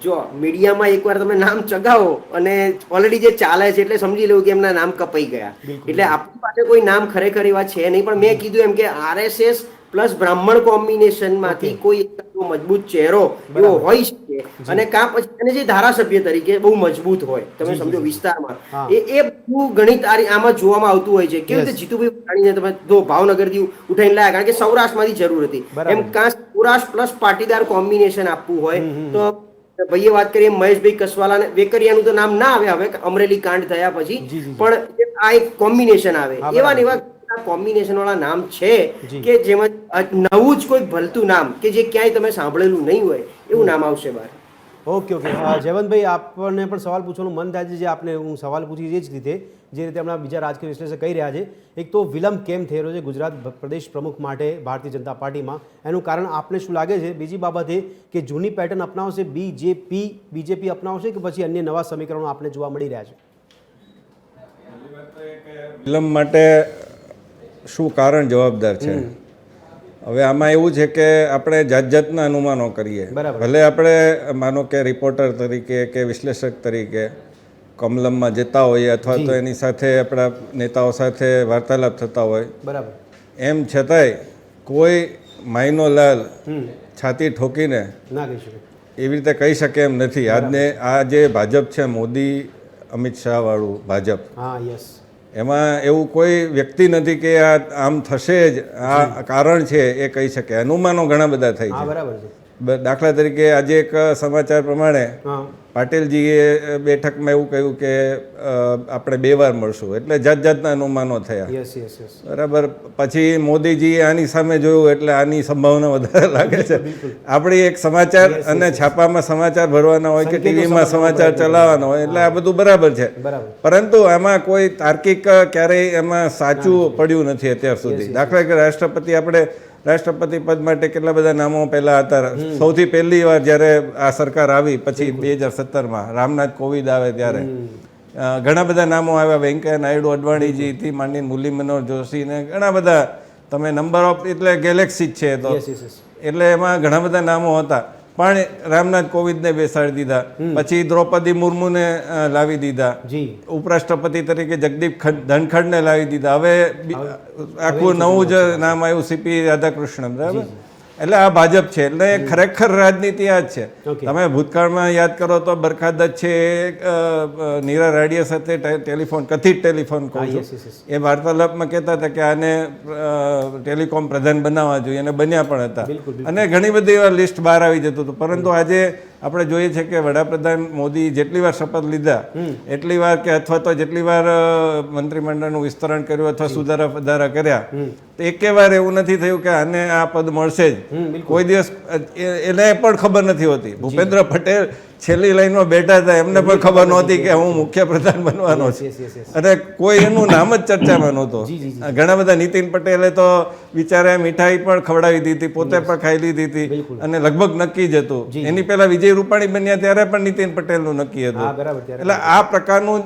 જો મીડિયામાં એકવાર તમે નામ ચગાવો અને ઓલરેડી જે ચાલે છે એટલે સમજી લેવું કે એમના નામ કપાઈ ગયા, એટલે આપણી પાસે કોઈ નામ ખરેખર એવા છે નહીં. પણ મેં કીધું એમ કે આરએસએસ પ્લસ બ્રાહ્મણ કોમ્બિનેશન માંથી કોઈ એક મજબૂત ચહેરો એવો હોઈ શકે અને કાં પછી અને જે ધારાસભ્ય તરીકે બહુ મજબૂત હોય, તમે સમજો વિસ્તારમાં, એ બધું ગણિત આમાં જોવામાં આવતું હોય છે. કેવી રીતે જીતુભાઈ વાઘાણીને તમે જો ભાવનગરથી ઉઠાઈને લાયા, કારણ કે સૌરાષ્ટ્રમાંથી જરૂર હતી, એમ કાં સૌરાષ્ટ્ર પ્લસ પાટીદાર કોમ્બિનેશન આપવું હોય તો ભાઈએ વાત કરીએ મહેશભાઈ કસવાલા, વેકરિયાનું તો નામ ના આવે હવે અમરેલી કાંડ થયા પછી, પણ આ એક કોમ્બિનેશન આવે. એવા ને એવા કોમ્બિનેશન વાળા નામ છે કે જેમાં નવું જ કોઈ ભલતું નામ કે જે ક્યાંય તમે સાંભળેલું નહીં હોય એવું નામ આવશે બહાર. ઓકે જયવંતભાઈ, આપણને પણ સવાલ પૂછવાનું મન થાય છે, જે આપને હું સવાલ પૂછી એ જ રીતે જે રીતે હમણાં બીજા રાજકીય વિશ્લેષક કહી રહ્યા છે. એક તો વિલંબ કેમ થઈ રહ્યો છે ગુજરાત પ્રદેશ પ્રમુખ માટે ભારતીય જનતા પાર્ટીમાં, એનું કારણ આપને શું લાગે છે? બીજી બાબત એ કે જૂની પેટર્ન અપનાવશે બીજેપી અપનાવશે કે પછી અન્ય નવા સમીકરણો આપને જોવા મળી રહ્યા છે? વિલંબ માટે શું કારણ જવાબદાર છે? હવે આમાં એવું છે કે આપણે જાત જાતના અનુમાનો કરીએ. ભલે આપણે માનો કે રિપોર્ટર તરીકે કે વિશ્લેષક તરીકે કમલમમાં જતા હોઈએ અથવા તો એની સાથે આપણા નેતાઓ સાથે વાર્તાલાપ થતા હોય, બરાબર, એમ છતાંય કોઈ માયનો લાલ છાતી ઠોકીને ના કહી શકે, એવી રીતે કહી શકે એમ નથી. આ જે ભાજપ છે, મોદી અમિત શાહ વાળું ભાજપ, એમાં એવું કોઈ વ્યક્તિ નથી કે આ આમ થશે જ, આ કારણ છે એ કહી શકે. અનુમાનો ઘણા બધા થાય છે. બરાબર છે. દાખલા તરીકે આજે એક સમાચાર પ્રમાણે પાટીલજીએ બેઠકમાં એવું કહ્યું કે આપણે 2 વાર મળશું, એટલે જાત જાતના અનુમાનો થયા. બરાબર. પછી મોદીજીએ આની સામે જોયું એટલે આની સંભાવના વધારે લાગે છે. આપણી એક સમાચાર અને છાપામાં સમાચાર ભરવાના હોય કે ટીવીમાં સમાચાર ચલાવવાના હોય, એટલે આ બધું બરાબર છે. પરંતુ આમાં કોઈ તાર્કિક ક્યારેય એમાં સાચું પડ્યું નથી અત્યાર સુધી. દાખલા કે રાષ્ટ્રપતિ પદ માટે કેટલા બધા નામો પહેલા હતા. સૌથી પહેલી વાર જ્યારે આ સરકાર આવી પછી 2017માં રામનાથ કોવિંદ આવે ત્યારે ઘણા બધા નામો આવ્યા. વેંકૈયા નાયડુ, અડવાણીજીથી માંડીને મુરલી મનોહર જોશી ને ઘણા બધા, તમે નંબર ઓફ એટલે ગેલેક્સી જ છે તો, એટલે એમાં ઘણા બધા નામો હતા. પણ રામનાથ કોવિંદને બેસાડી દીધા, પછી દ્રૌપદી મુર્મુને લાવી દીધા, ઉપરાષ્ટ્રપતિ તરીકે જગદીપ ધનખડને લાવી દીધા. હવે આખું નવું જ નામ આવ્યું, સીપી રાધાકૃષ્ણન. બરાબર. એટલે આ ભાજપ છે. એટલે ખરેખર રાજનીતિ આ જ છે. તમે ભૂતકાળમાં યાદ કરો તો બરખાદત છે, નીરા રાડિયા સાથે કથિત ટેલિફોન કોલ, એ વાર્તાલાપમાં કહેતા હતા કે આને ટેલિકોમ પ્રધાન બનાવવા જોઈએ, અને બન્યા પણ હતા. અને ઘણી બધી એવા લિસ્ટ બહાર આવી જતું હતું. પરંતુ આજે આપણે જોઈએ છે કે વડાપ્રધાન મોદી જેટલી વાર શપથ લીધા એટલી વાર કે અથવા તો જેટલી વાર મંત્રીમંડળનું વિસ્તરણ કર્યું અથવા સુધારા વધારા કર્યા, તો એકે વાર એવું નથી થયું કે આને આ પદ મળશે જ. કોઈ દિવસ એને પણ ખબર નથી હોતી. ભૂપેન્દ્ર પટેલ છેલ્લી લાઈનમાં બેઠા હતા, એમને પણ ખબર નહોતી કે હું મુખ્યપ્રધાન બનવાનો છું, અને કોઈ એનું નામ જ ચર્ચામાં નહોતું. ઘણા બધા, નીતિન પટેલે તો બિચારા મીઠાઈ પણ ખવડાવી દીધી, પોતે પણ ખાઈ લીધી હતી, અને લગભગ નક્કી જ હતું. એની પહેલા વિજય રૂપાણી બન્યા ત્યારે પણ નીતિન પટેલનું નક્કી હતું. એટલે આ પ્રકારનું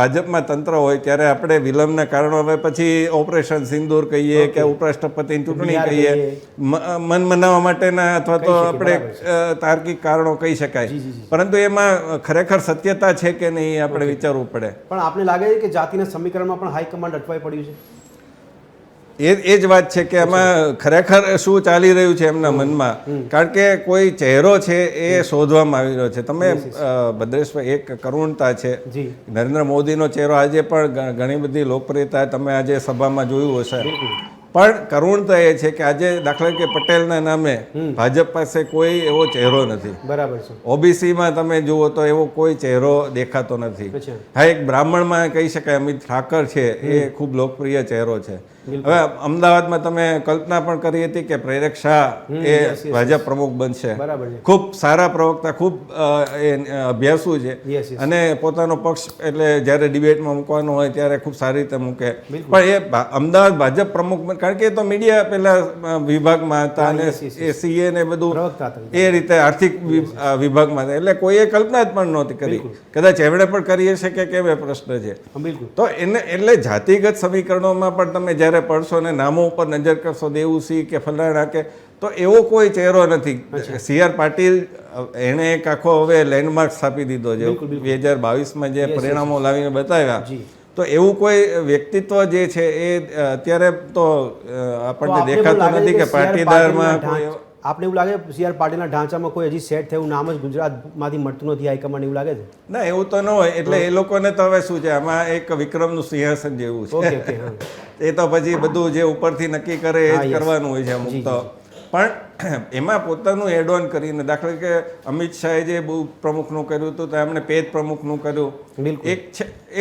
ભાજપમાં તંત્ર હોય ત્યારે આપણે વિલંબના કારણો, હવે પછી ઓપરેશન સિંદૂર કહીએ કે ઉપરાષ્ટ્રપતિની ચૂંટણી કહીએ, મન મનાવવા માટેના અથવા તો આપણે તાર્કિક કારણો કહી શકાય. પરંતુ એમાં ખરેખર સત્યતા છે કે નહીં આપણે વિચારવું પડે. પણ આપને લાગે છે કે જાતિના સમીકરણમાં પણ હાઈકમાન્ડ અટવાઈ પડ્યું છે? એ જ વાત છે કે એમાં ખરેખર શું ચાલી રહ્યું છે એમના મનમાં. કારણ કે કોઈ ચહેરો છે એ શોધવામાં આવી રહ્યો છે. તમે ભદ્રેશભાઈ, એક કરુણતા છે. નરેન્દ્ર મોદીનો ચહેરો આજે પણ ઘણી બધી લોકપ્રિયતા તમે આજે સભામાં જોયું હશે. પણ કરુણતા એ છે કે આજે દાખલા કે પટેલના નામે ભાજપ પાસે કોઈ એવો ચહેરો નથી. બરાબર છે. ઓબીસીમાં તમે જુઓ તો એવો કોઈ ચહેરો દેખાતો નથી. હા, એક બ્રાહ્મણમાં કહી શકાય અમિત ઠાકર છે, એ ખૂબ લોકપ્રિય ચહેરો છે. હવે અમદાવાદમાં તમે કલ્પના પણ કરી હતી કે પ્રેરક શાહ એ ભાજપ પ્રમુખ બનશે. ખૂબ સારા પ્રવક્તા, ખૂબ અભ્યાસુ છે, અને પોતાનો પક્ષ એટલે જ્યારે ડિબેટમાં મૂકવાનો હોય ત્યારે ખૂબ સારી રીતે મૂકે. પણ એ અમદાવાદ ભાજપ પ્રમુખ, કારણ કે એ તો મીડિયા પેલા વિભાગમાં હતા અને એ સીએ ને બધું એ રીતે આર્થિક વિભાગમાં હતા, એટલે કોઈએ કલ્પના જ પણ નહોતી કરી. કદાચ એમણે પણ કરી હશે કે કેમ, એ પ્રશ્ન છે. તો એને એટલે જાતિગત સમીકરણોમાં પણ તમે જ્યારે પડશો ને નામો ઉપર નજર કરશો, દેવુસિંહ કે ફલાણા કે, તો એવો કોઈ ચહેરો નથી. CR પાટીલ એણે એક આખો હવે લેન્ડમાર્ક સ્થાપી દીધો છે 2022માં જે પરિણામો લાવીને બતાવ્યા. તો એવું કોઈ વ્યક્તિત્વ જે છે એ અત્યારે તો આપણને દેખાતું નથી કે પાટીદારમાં કોઈ આપને એવું લાગે CR પાટીલના ઢાંચામાં કોઈ હજી સેટ થયું નામ જ ગુજરાતમાંથી મળતું નથી હાઈકમાન્ડ એવું લાગે છે? ના, એવું તો ન હોય. એટલે એ લોકોને તો હવે શું છે, આમાં એક વિક્રમનું સિંહાસન જેવું છે. એ તો પછી બધું જે ઉપરથી નક્કી કરે એ જ કરવાનું હોય છે અમુક તો. પણ એમાં પોતાનું એડ ઓન કરીને, દાખલા કે અમિત શાહે જે બહુ પ્રમુખનું કર્યું હતું તો એમણે પેજ પ્રમુખનું કર્યું,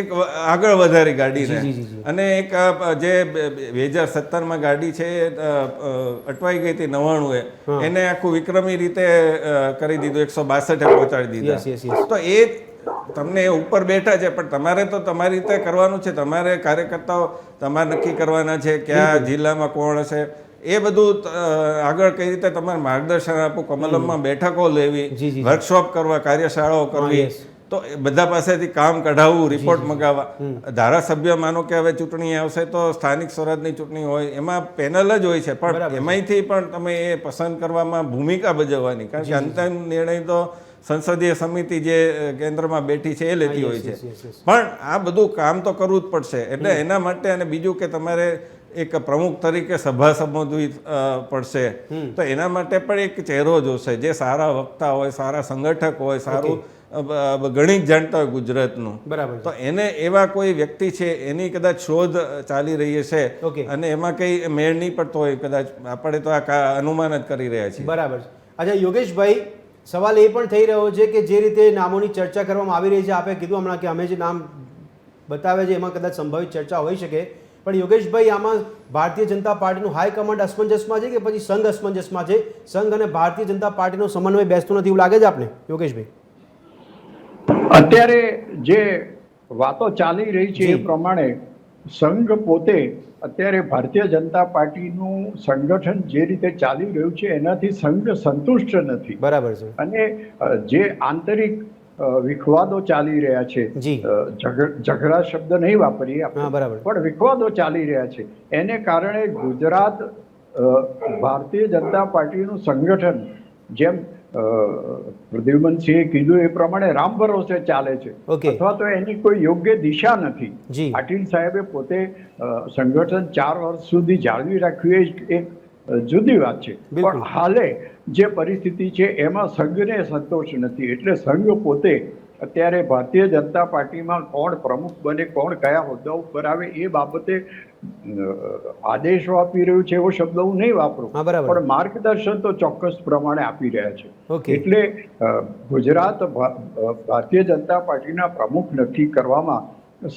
એક આગળ વધારી ગાડીને, અને એક જે 2017માં ગાડી છે અટવાઈ ગઈ હતી 99 એને આખું વિક્રમી રીતે કરી દીધું, 162 પહોંચાડી દીધા. તો એ તમને ઉપર બેઠા છે, પણ તમારે તો તમારી રીતે કરવાનું છે. તમારે કાર્યકર્તાઓ તમારે નક્કી કરવાના છે કયા જિલ્લામાં કોણ હશે, એ બધું આગળ કઈ રીતે તમારે માર્ગદર્શન આપવું, કમલમમાં બેઠકો લેવી, વર્કશોપ કરવા, કાર્યશાળાઓ કરવી, તો બધા પાસેથી કામ કઢાવવું, રિપોર્ટ મગાવવા. ધારાસભ્ય માનો કે હવે ચૂંટણી આવશે તો સ્થાનિક સ્વરાજની ચૂંટણી હોય, એમાં પેનલ જ હોય છે, પણ એમાંથી પણ તમે એ પસંદ કરવામાં ભૂમિકા ભજવવાની, કારણ કે અંતિમ નિર્ણય તો સંસદીય સમિતિ જે કેન્દ્રમાં બેઠી છે એ લેતી હોય છે. પણ આ બધું કામ તો કરવું જ પડશે. એટલે એના માટે, અને બીજું કે તમારે એક પ્રમુખ તરીકે સભા સંબોધવી પડશે, તો એના માટે પણ એક ચહેરો જોશે જે સારા વક્તા હોય, સારા સંગઠક હોય, સારું ગણિત જાણતા હોય ગુજરાતનું. બરાબર. તો એને એવા કોઈ વ્યક્તિ છે એની કદાચ શોધ ચાલી રહી છે, અને એમાં કઈ મેળ નહીં પડતો હોય કદાચ, આપણે તો આ અનુમાન જ કરી રહ્યા છીએ. બરાબર. અચ્છા યોગેશભાઈ, સવાલ એ પણ થઈ રહ્યો છે કે જે રીતે નામોની ચર્ચા કરવામાં આવી રહી છે, આપે કીધું હમણાં કે અમે જે નામ બતાવે છે એમાં કદાચ સંભવિત ચર્ચા હોઈ શકે, પણ યોગેશભાઈ આમાં ભારતીય જનતા પાર્ટીનું હાઈકમાન્ડ અસમંજસમાં છે કે પછી સંઘ અસમંજસમાં છે? સંઘ અને ભારતીય જનતા પાર્ટીનો સમન્વય બેસતો નથી એવું લાગે છે આપને યોગેશભાઈ? અત્યારે જે વાતો ચાલી રહી છે એ પ્રમાણે સંઘ પોતે અત્યારે ભારતીય જનતા પાર્ટીનું સંગઠન જે રીતે ચાલી રહ્યું છે એનાથી સંઘ સંતુષ્ટ નથી. બરાબર છે. અને જે આંતરિક વિખવાદો ચાલી રહ્યા છે, ઝઘડા શબ્દ નહીં વાપરીએ આપણે, પણ વિખવાદો ચાલી રહ્યા છે, એને કારણે ગુજરાત ભારતીય જનતા પાર્ટીનું સંગઠન જેમ પ્રદ્યુમનસિંહે કીધું એ પ્રમાણે રામ ભરોસે ચાલે છે, અથવા તો એની કોઈ યોગ્ય દિશા નથી. પાટીલ સાહેબે પોતે સંગઠન 4 વર્ષ સુધી જાળવી રાખ્યું એ એક જુદી વાત છે, પણ હાલે જે પરિસ્થિતિ છે એમાં સંઘને સંતોષ નથી. એટલે સંઘ પોતે અત્યારે ભારતીય જનતા પાર્ટીમાં કોણ પ્રમુખ બને, કોણ કયા હોદ્દા ઉપર આવે એ બાબતે આદેશો આપી રહ્યું છે એવો શબ્દ હું નહીં વાપરું, પણ માર્ગદર્શન તો ચોક્કસ પ્રમાણે આપી રહ્યા છે. એટલે ગુજરાત ભારતીય જનતા પાર્ટીના પ્રમુખ નક્કી કરવામાં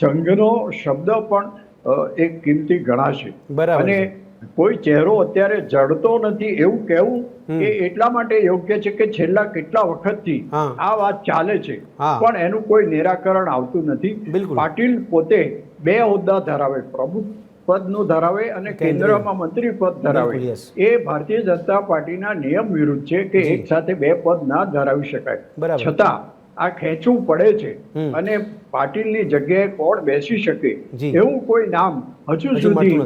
સંઘનો શબ્દ પણ એક કિંમતી ગણાશે. અને કોઈ ચહેરો અત્યારે જડતો નથી એવું કહેવું એ એટલા માટે યોગ્ય છે કે છેલ્લા કેટલા વખતથી આ વાત ચાલે છે, પણ એનું કોઈ નિરાકરણ આવતું નથી. પાટીલ પોતે 2 હોદ્દા ધરાવે, પ્રમુખ પદનું ધરાવે અને કેન્દ્રમાં મંત્રી પદ ધરાવે. એ ભારતીય જનતા પાર્ટીના નિયમ વિરુદ્ધ છે કે એક સાથે 2 પદ ના ધરાવી શકાય. છતાં આ ખેંચવું પડે છે, અને પાટીલની જગ્યાએ કોણ બેસી શકે એવું કોઈ નામ હજુ સુધી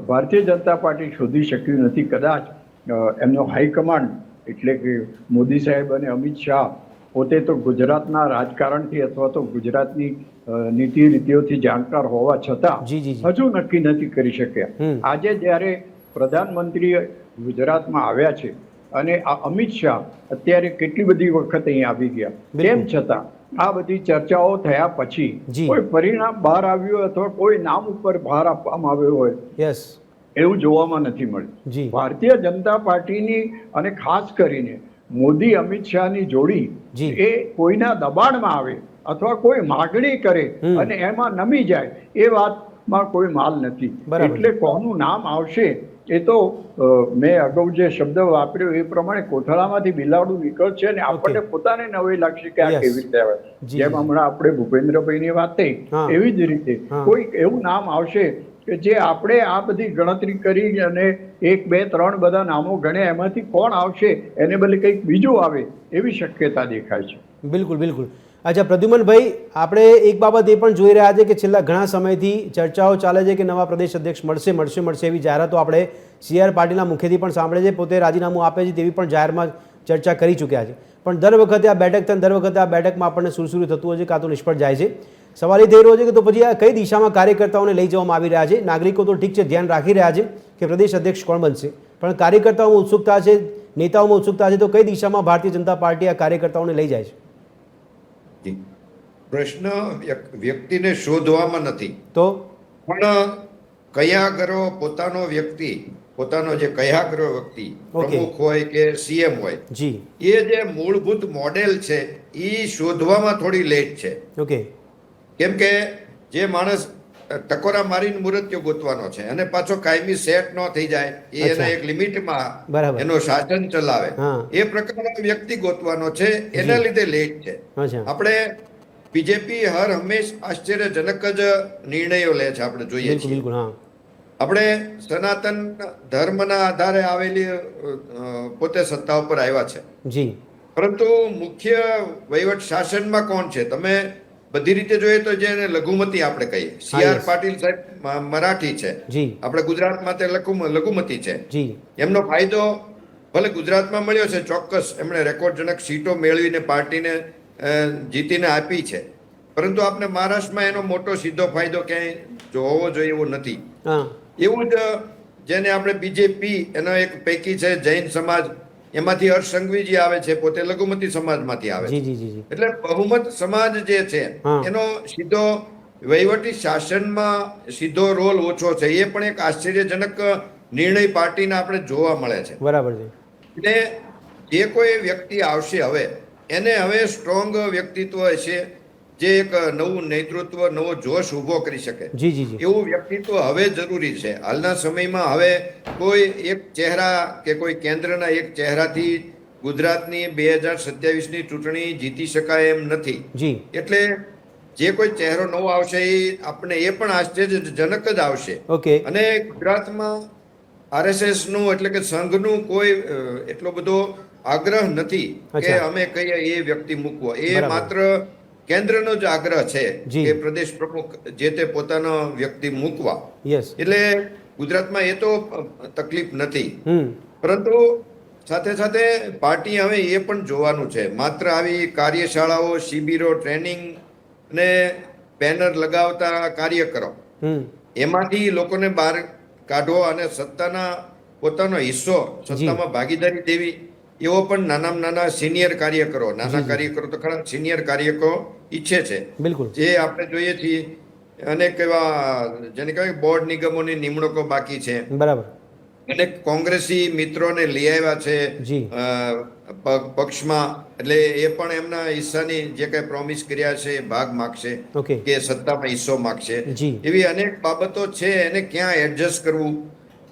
ભારતીય જનતા પાર્ટી શોધી શક્યું નથી. કદાચ એમનો હાઈકમાન્ડ એટલે કે મોદી સાહેબ અને અમિત શાહ પોતે તો ગુજરાતના રાજકારણથી અથવા તો ગુજરાતની નીતિ રીતિઓથી જાણકાર હોવા છતાં હજુ નક્કી નથી કરી શક્યા. આજે જ્યારે પ્રધાનમંત્રી ગુજરાતમાં આવ્યા છે અને આ અમિત શાહ અત્યારે કેટલી બધી વખત અહીં આવી ગયા, તેમ છતાં આ બધી ચર્ચાઓ થયા પછી કોઈ પરિણામ બહાર આવ્યું અથવા કોઈ નામ ઉપર ભાર આપવામાં આવ્યો હોય એવું જોવામાં નથી મળ્યું. ભારતીય જનતા પાર્ટીની અને ખાસ કરીને મોદી અમિત શાહની જોડી એ કોઈના દબાણમાં આવે અથવા કોઈ માગણી કરે અને એમાં નમી જાય એ વાતમાં કોઈ માલ નથી. એટલે કોનું નામ આવશે એ તો મેં અગાઉ જે શબ્દ વાપર્યો એ પ્રમાણે કોથળામાંથી બિલાડું નીકળશે અને આપણને પોતાને નવાઈ લાગશે કે આ કેવી રીતે આવે. જેમ હમણાં આપણે ભૂપેન્દ્રભાઈની વાત થઈ એવી જ રીતે કોઈ એવું નામ આવશે કે જે આપણે આ બધી ગણતરી કરી અને 1, 2, 3 બધા નામો ગણ્યા એમાંથી કોણ આવશે એને બદલે કંઈક બીજું આવે એવી શક્યતા દેખાય છે. બિલકુલ બિલકુલ. અચ્છા પ્રદ્યુમનભાઈ, આપણે એક બાબત એ પણ જોઈ રહ્યા છે કે છેલ્લા ઘણા સમયથી ચર્ચાઓ ચાલે છે કે નવા પ્રદેશ અધ્યક્ષ મળશે એવી જાહેરાતો આપણે CR પાટીલના મુખેથી પણ સાંભળે છે, પોતે રાજીનામું આપે છે તેવી પણ જાહેરમાં ચર્ચા કરી ચૂક્યા છે. પણ દર વખતે આ બેઠક થાય, દર વખતે આ બેઠકમાં આપણને સુરસુરી થતું હોય છે, કાં તો નિષ્ફળ જાય છે. સવાલ એ થઈ રહ્યો છે કે તો પછી આ કઈ દિશામાં કાર્યકર્તાઓને લઈ જવામાં આવી રહ્યા છે? નાગરિકો તો ઠીક છે, ધ્યાન રાખી રહ્યા છે કે પ્રદેશ અધ્યક્ષ કોણ બનશે, પણ કાર્યકર્તાઓમાં ઉત્સુકતા છે, નેતાઓમાં ઉત્સુકતા છે, તો કઈ દિશામાં ભારતીય જનતા પાર્ટી આ કાર્યકર્તાઓને લઈ જાય છે? પ્રશ્ન વ્યક્તિને શોધવામાં નથી, તો પણ કયા કરો પોતાનો વ્યક્તિ, પોતાનો જે કયા કરો વ્યક્તિ પ્રમુખ હોય કે સીએમ હોય, જી, એ જે મૂળભૂત મોડેલ છે એ શોધવામાં થોડી લેટ છે. ઓકે. કેમ કે જે માણસ ટકોરા મારીને મૃત્યુ ગોતવાનો છે અને પાછો કાયમી સેટ ન થઈ જાય, એના એક લિમિટમાં એનો શાસન ચલાવે, એ પ્રકારનો વ્યક્તિ ગોતવાનો છે, એના લીધે લેટ છે. આપણે બીજેપી હર હંમેશ આશ્ચર્યજનક જ નિર્ણયો લે છે, આપણે જોઈએ છીએ. આપણે સનાતન ધર્મના આધારે આવેલી પોતે સત્તા ઉપર આવ્યા છે જી, પરંતુ મુખ્ય વહીવટ શાસનમાં કોણ છે? તમે બધી રીતે જોઈએ તો જેને લઘુમતી આપણે કહીએ, સી.આર. પાટીલ સાહેબ મરાઠી છે, આપણે ગુજરાતમાં તે લઘુમતી છે. એમનો ફાયદો ભલે ગુજરાતમાં મળ્યો છે, ચોક્કસ એમણે રેકોર્ડજનક સીટો મેળવીને પાર્ટીને જીતીને આપી છે, પરંતુ આપણે મહારાષ્ટ્રમાં એનો મોટો સીધો ફાયદો ક્યાંય જોવો જોઈએ એવું નથી. એવું જ જેને આપણે બીજેપી, એનો એક પૈકી છે જૈન સમાજ, એમાંથી હર્ષ સંઘવીજી આવે છે, પોતે લઘુમતી સમાજમાંથી આવે છે. એટલે બહુમત સમાજ જે છે એનો સીધો વહીવટી શાસનમાં સીધો રોલ ઓછો છે. એ પણ એક આશ્ચર્યજનક નિર્ણય પાર્ટીને આપણે જોવા મળે છે. બરાબર છે. એટલે જે કોઈ વ્યક્તિ આવશે હવે, એને હવે સ્ટ્રોંગ વ્યક્તિત્વ હશે, જે એક નવું નેતૃત્વ, નવો જોશ ઉભો કરી શકે, એવું વ્યક્તિત્વ હવે જરૂરી છે. હાલના સમયમાં હવે કોઈ એક ચહેરા કે કોઈ કેન્દ્રના એક ચહેરાથી ગુજરાતની 2027ની ચૂંટણી જીતી શકાય એમ નથી. એટલે જે કોઈ ચહેરો નવો આવશે એ આપણે એ પણ આશ્ચર્યજનક જ આવશે. અને ગુજરાતમાં આરએસએસ નું એટલે કે સંઘનું કોઈ એટલો બધો આગ્રહ નથી કે અમે કહીએ એ વ્યક્તિ મૂકવો. એ માત્ર કેન્દ્રનો જ આગ્રહ છે કે પ્રદેશ પ્રમુખ જે તે પોતાનો વ્યક્તિ મૂકવા. એટલે ગુજરાતમાં એ તો તકલીફ નથી, પરંતુ સાથે સાથે પાર્ટી હવે એ પણ જોવાનું છે. માત્ર આવી કાર્યશાળાઓ, શિબિરો, ટ્રેનિંગ ને બેનર લગાવતા કાર્યકરો, એમાંથી લોકોને બહાર કાઢવો અને સત્તાના પોતાનો હિસ્સો, સત્તામાં ભાગીદારી દેવી, એવો પણ નાનામાં નાના સિનિયર કાર્યકરો, નાના કાર્યકરો તો ખરા, સિનિયર કાર્યકરો ઈચ્છે છે. જે આપણે જોઈએ છીએ અનેક એવા જેને કહેવાય બોર્ડ નિગમોની નિમણૂકો બાકી છે. બરાબર. અનેક કોંગ્રેસી મિત્રોને લઈ આવ્યા છે પક્ષમાં, એટલે એ પણ એમના હિસ્સાની જે કઈ પ્રોમિસ કર્યા છે એ ભાગ માગશે કે સત્તામાં હિસ્સો માગશે. એવી અનેક બાબતો છે, એને ક્યાં એડજસ્ટ કરવું.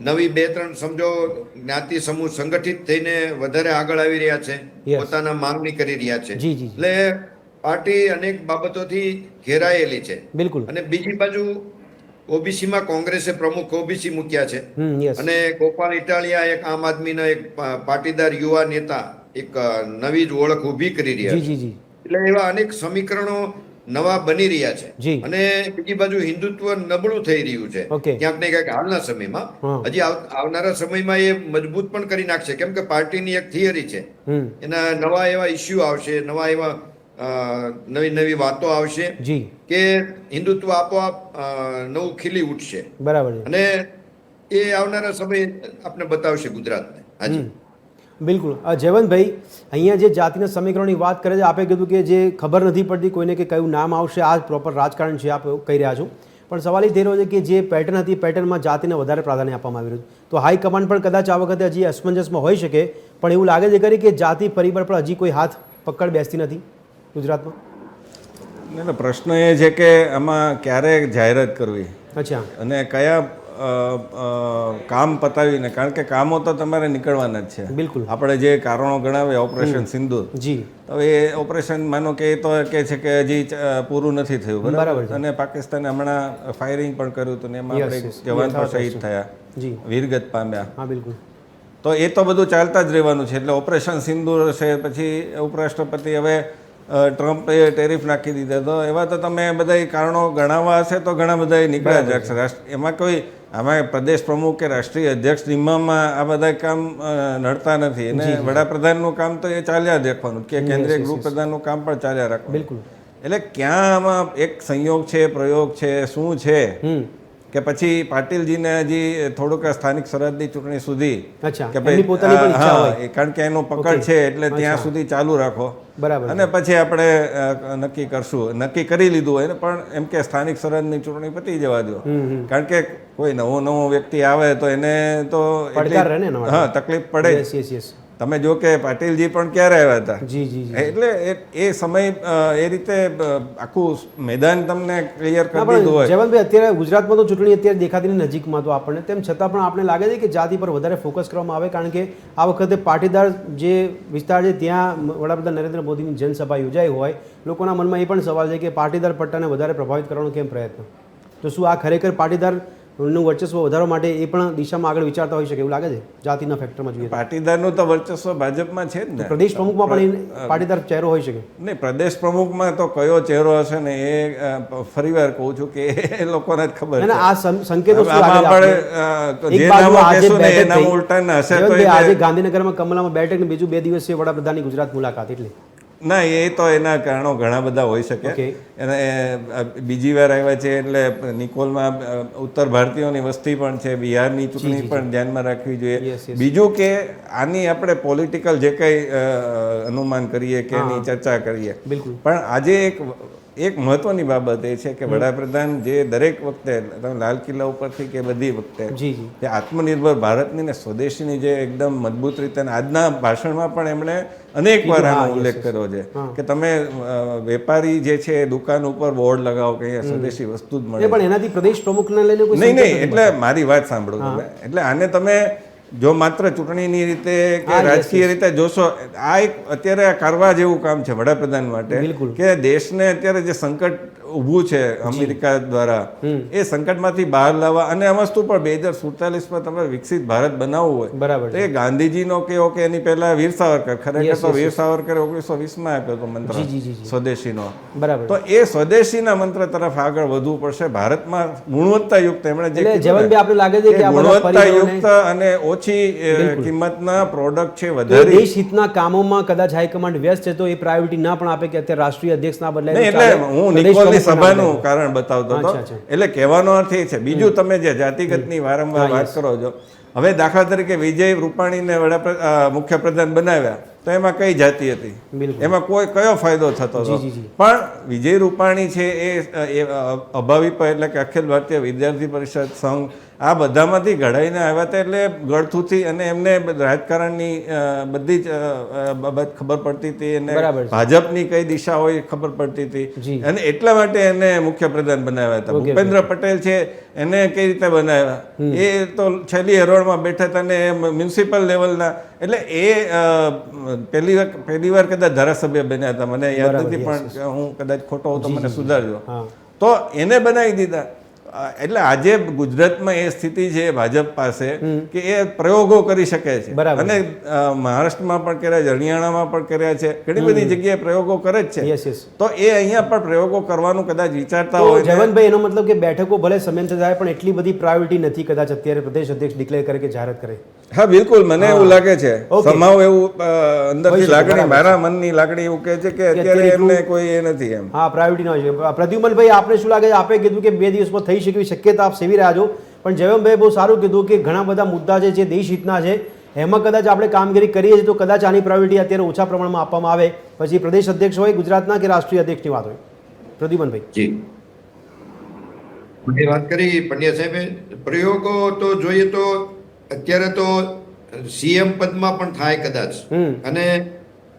નવી 2-3 સમજો જ્ઞાતિ સમૂહ સંગઠિત થઈને વધારે આગળ આવી રહ્યા છે, પોતાના માંગણી કરી રહ્યા છે. એટલે પાર્ટી અનેક બાબતોથી ઘેરાયેલી છે. અને બીજી બાજુ ઓબીસીમાં કોંગ્રેસે પ્રમુખ ઓબીસી મૂક્યા છે, અને ગોપાલ ઇટાલિયા એક આમ આદમીના એક પાટીદાર યુવા નેતા એક નવી જ ઓળખ ઊભી કરી રહ્યા છે. એટલે એવા અનેક સમીકરણો નવા બની રહ્યા છે. અને બીજી બાજુ હિન્દુત્વ નબળું થઈ રહ્યું છે ક્યાંક ને ક્યાંક હાલના સમયમાં. હજી આવનારા સમયમાં એ મજબૂત પણ કરી નાખશે, કેમ કે પાર્ટીની એક થિયરી છે, એના નવા એવા ઇસ્યુ આવશે, નવા એવા નવી નવી વાતો આવશે કે હિન્દુત્વ આપોઆપ નવું ખીલી ઉઠશે. બરાબર. અને એ આવનારા સમય આપણે બતાવશે ગુજરાતને. હાજી બિલકુલ. જયવંતભાઈ, અહીંયા જે જાતિના સમીકરણોની વાત કરે છે, આપે કીધું કે જે ખબર નથી પડતી કોઈને કે કયું નામ આવશે, આ પ્રોપર રાજકારણ છે, આપ કહી રહ્યા છો, પણ સવાલ એ થઈ રહ્યો છે કે જે પેટર્ન હતી, પેટર્નમાં જાતિને વધારે પ્રાધાન્ય આપવામાં આવી રહ્યું છે. તો હાઈકમાન્ડ પણ કદાચ આ વખતે હજી અસમંજસમાં હોઈ શકે, પણ એવું લાગે છે ખરી કે જાતિ પરિબળ પર હજી કોઈ હાથ પકડ બેસતી નથી ગુજરાતમાં? પ્રશ્ન એ છે કે આમાં ક્યારે જાહેરાત કરવી અને કયા કામ પતાવીને, કારણ કે કામો તો તમારે નીકળવાના જ છે. બિલકુલ. આપણે જે કારણો ગણાવ્યા, ઓપરેશન સિંદૂર, હવે એ ઓપરેશન માનો કે એ તો કહે છે કે હજી પૂરું નથી થયું, બરાબર, અને પાકિસ્તાને હમણાં ફાયરિંગ પણ કર્યું હતું ને એમાં આપણે જવાન પણ શહીદ થયા, વીરગત પામ્યા. બિલકુલ. તો એ તો બધું ચાલતા જ રહેવાનું છે. એટલે ઓપરેશન સિંદૂર છે, પછી ઉપરાષ્ટ્રપતિ હવે ટ્રમ્પે ટેરિફ નાખી દીધા, તો એવા તો તમે બધા કારણો ગણાવવા હશે તો ઘણા બધા નીકળ્યા જ રાખશે. એમાં કોઈ આમાં પ્રદેશ પ્રમુખ કે રાષ્ટ્રીય અધ્યક્ષ નિમવામાં આ બધા કામ નડતા નથી, અને વડાપ્રધાનનું કામ તો એ ચાલ્યા જ રાખવાનું, કે કેન્દ્રીય ગૃહપ્રધાનનું કામ પણ ચાલ્યા રાખવાનું. બિલકુલ. એટલે ક્યાં આમાં એક સંયોગ છે, પ્રયોગ છે, શું છે કે પછી પાટીલજીને હજી થોડુંક સ્થાનિક સરહદની ચૂંટણી સુધી કે ભાઈ કારણ કે એનો પકડ છે એટલે ત્યાં સુધી ચાલુ રાખો અને પછી આપણે નક્કી કરશું, નક્કી કરી લીધું હોય ને પણ એમ કે સ્થાનિક સરહદની ચૂંટણી પતી જવા દો, કારણ કે કોઈ નવો વ્યક્તિ આવે તો એને તો તકલીફ પડે જ. તમે જો કે પાટીલજી પણ ક્યારે આવ્યા હતા એટલે એ સમય એ રીતે આખું મેદાન તમને ક્લિયર કરી દીધું હોય. જયવંતભાઈ, અત્યારે ગુજરાતમાં તો ચૂંટણી અત્યારે દેખાતી નજીકમાં તો આપણને, તેમ છતાં પણ આપણે લાગે છે કે જાતિ પર વધારે ફોકસ કરવામાં આવે, કારણ કે આ વખતે પાટીદાર જે વિસ્તાર છે ત્યાં વડાપ્રધાન નરેન્દ્ર મોદીની જનસભા યોજાઈ હોય, લોકોના મનમાં એ પણ સવાલ છે કે પાટીદાર પટ્ટાને વધારે પ્રભાવિત કરવાનો કેમ પ્રયત્ન? તો શું આ ખરેખર પાટીદાર નું વર્ચસ્વ વધારવા માટે એ પણ દિશામાં આગળ વિચારતા હોઈ શકે એવું લાગે છે જાતિના ફેક્ટરમાં જોઈએ? પાટીદારનું તો વર્ચસ્વ ભાજપમાં છે જ ને. પ્રદેશ પ્રમુખમાં પણ પાટીદાર ચહેરો હોઈ શકે? નહીં, પ્રદેશ પ્રમુખમાં તો કયો ચહેરો હશે ને એ ફરીવાર કહું છું કે એ લોકોને જ ખબર છે. આ સંકેતો જે નામો કહેશું ને એ નામ ઉલટાના હશે તો આજે ગાંધીનગરમાં કમલામાં બેઠક ને બીજું 2 દિવસીય વડાપ્રધાનની ગુજરાત મુલાકાત, એટલે ના એ તો એના કારણો ઘણા બધા હોઈ શકે. એને બીજી વાર આવ્યા છે એટલે નિકોલમાં ઉત્તર ભારતીયોની વસ્તી પણ છે, બિહારની ચૂંટણી પણ ધ્યાનમાં રાખવી જોઈએ. બીજું કે આની આપણે પોલિટિકલ જે કંઈ અનુમાન કરીએ કે એની ચર્ચા કરીએ, પણ આજે એક મહત્વની બાબત એ છે કે વડાપ્રધાન જે દરેક વખતે લાલ કિલ્લા ઉપરથી કે બધી વખતે જે આત્મનિર્ભર ભારતની ને સ્વદેશીની જે એકદમ મજબૂત રીતે આજના ભાષણમાં પણ એમણે અનેક વાર આનો ઉલ્લેખ કર્યો છે કે તમે વેપારી જે છે દુકાન ઉપર બોર્ડ લગાવો કે અહીંયા સ્વદેશી વસ્તુ જ મળે, પણ એનાથી પ્રદેશ પ્રમુખને લઈને નહીં. એટલે મારી વાત સાંભળો તમે, એટલે આને તમે જો માત્ર ચૂંટણીની રીતે કે રાજકીય રીતે જોશો, આ એક અત્યારે કરવા જેવું કામ છે વડાપ્રધાન માટે કે દેશને અત્યારે જે સંકટ ઊભું છે અમેરિકા દ્વારા, એ સંકટમાંથી બહાર લાવવા અને આ વસ્તુ પર 2047માં તમે વિકસિત ભારત બનાવવું હોય તો એ ગાંધીજીનો કેવો કે એની પહેલા વીર સાવરકર, ખરેખર તો વીર સાવરકરે 1920માં આપ્યો હતો મંત્ર સ્વદેશીનો, તો એ સ્વદેશીના મંત્ર તરફ આગળ વધવું પડશે. ભારતમાં ગુણવત્તાયુક્ત એમણે જે ગુણવત્તાયુક્ત અને ઓછી કિંમતના પ્રોડક્ટ છે વધારે દેશ હિતના કામોમાં કદાચ હાઈકમાન્ડ વ્યસ્ત છે તો એ પ્રાયોરિટી ના પણ આપે કે અત્યારે રાષ્ટ્રીય અધ્યક્ષ ના બદલાય. એટલે હું નિકોલની સભાનું કારણ બતાવતો હતો, એટલે કહેવાનો અર્થ એ છે. બીજું તમે જે જાતિગતની વારંવાર વાત કરો છો, હવે દાખલા તરીકે વિજય રૂપાણીને મુખ્યપ્રધાન બનાવ્યા તો એમાં કઈ જાતિ હતી, એમાં કયો ફાયદો થતો હતો? પણ વિજય રૂપાણી છે એ અભાવિપ એટલે કે અખિલ ભારતીય વિદ્યાર્થી પરિષદ સંઘ આ બધામાંથી ઘડાઈને આવ્યા હતા, એટલે ગળથુથી અને એમને રાજકારણની બધી જ બાબત ખબર પડતી હતી અને ભાજપની કઈ દિશા હોય ખબર પડતી હતી, અને એટલા માટે એને મુખ્યપ્રધાન બનાવ્યા હતા. ભૂપેન્દ્ર પટેલ છે એને કઈ રીતે બનાવ્યા, એ તો છેલ્લી હરોળમાં બેઠા હતા અને મ્યુનિસિપલ લેવલના, એટલે એ પહેલી વાર કદાચ ધારાસભ્ય બન્યા હતા, મને યાદ નથી પણ હું કદાચ ખોટો હોઉં તો મને સુધારજો, તો એને બનાવી દીધા. એટલે આજે ગુજરાતમાં એ સ્થિતિ છે ભાજપ પાસે કે એ પ્રયોગો કરી શકે છે, અને મહારાષ્ટ્રમાં પણ કર્યા છે, હરિયાણામાં પણ કર્યા છે, ઘણી બધી જગ્યાએ પ્રયોગો કરે જ છે. તો એ અહીંયા પણ પ્રયોગો કરવાનું કદાચ વિચારતા હોય. જયવંતભાઈ, એનો મતલબ કે બેઠકો ભલે સમયંતર થાય પણ એટલી બધી પ્રાયોરિટી નથી કદાચ અત્યારે પ્રદેશ અધ્યક્ષ ડિક્લેર કરે કે જાહેરાત કરે. હા બિલકુલ, મને એવું લાગે છે, સમાવ એવું અંદરથી લાગણી, મારા મનની લાગણી એવું કહે છે કે અત્યારે એમને કોઈ એ નથી એમ. હા, પ્રાયોરિટી ન હોય છે. પ્રદ્યુમનભાઈ, આપને શું લાગે છે? આપે કીધું કે 2 દિવસમાં થઈ શકે એવી શક્યતા આપ સેવી રહ્યા છો, પણ જયવંતભાઈ બહુ સારું કીધું કે ઘણા બધા મુદ્દા છે જે દેશ હિતના છે, એમાં કદાચ આપણે કામગીરી કરીએ છીએ તો કદાચ આની પ્રાયોરિટી અત્યારે ઓછા પ્રમાણમાં આપવામાં આવે, પછી પ્રદેશ અધ્યક્ષ હોય ગુજરાતના કે રાષ્ટ્રીય અધ્યક્ષની વાત હોય. પ્રદ્યુમનભાઈ જી વાત કરી પંડ્યા સાહેબે, પ્રયોગો તો જોઈએ તો અત્યારે તો સીએમ પદમાં પણ થાય કદાચ, અને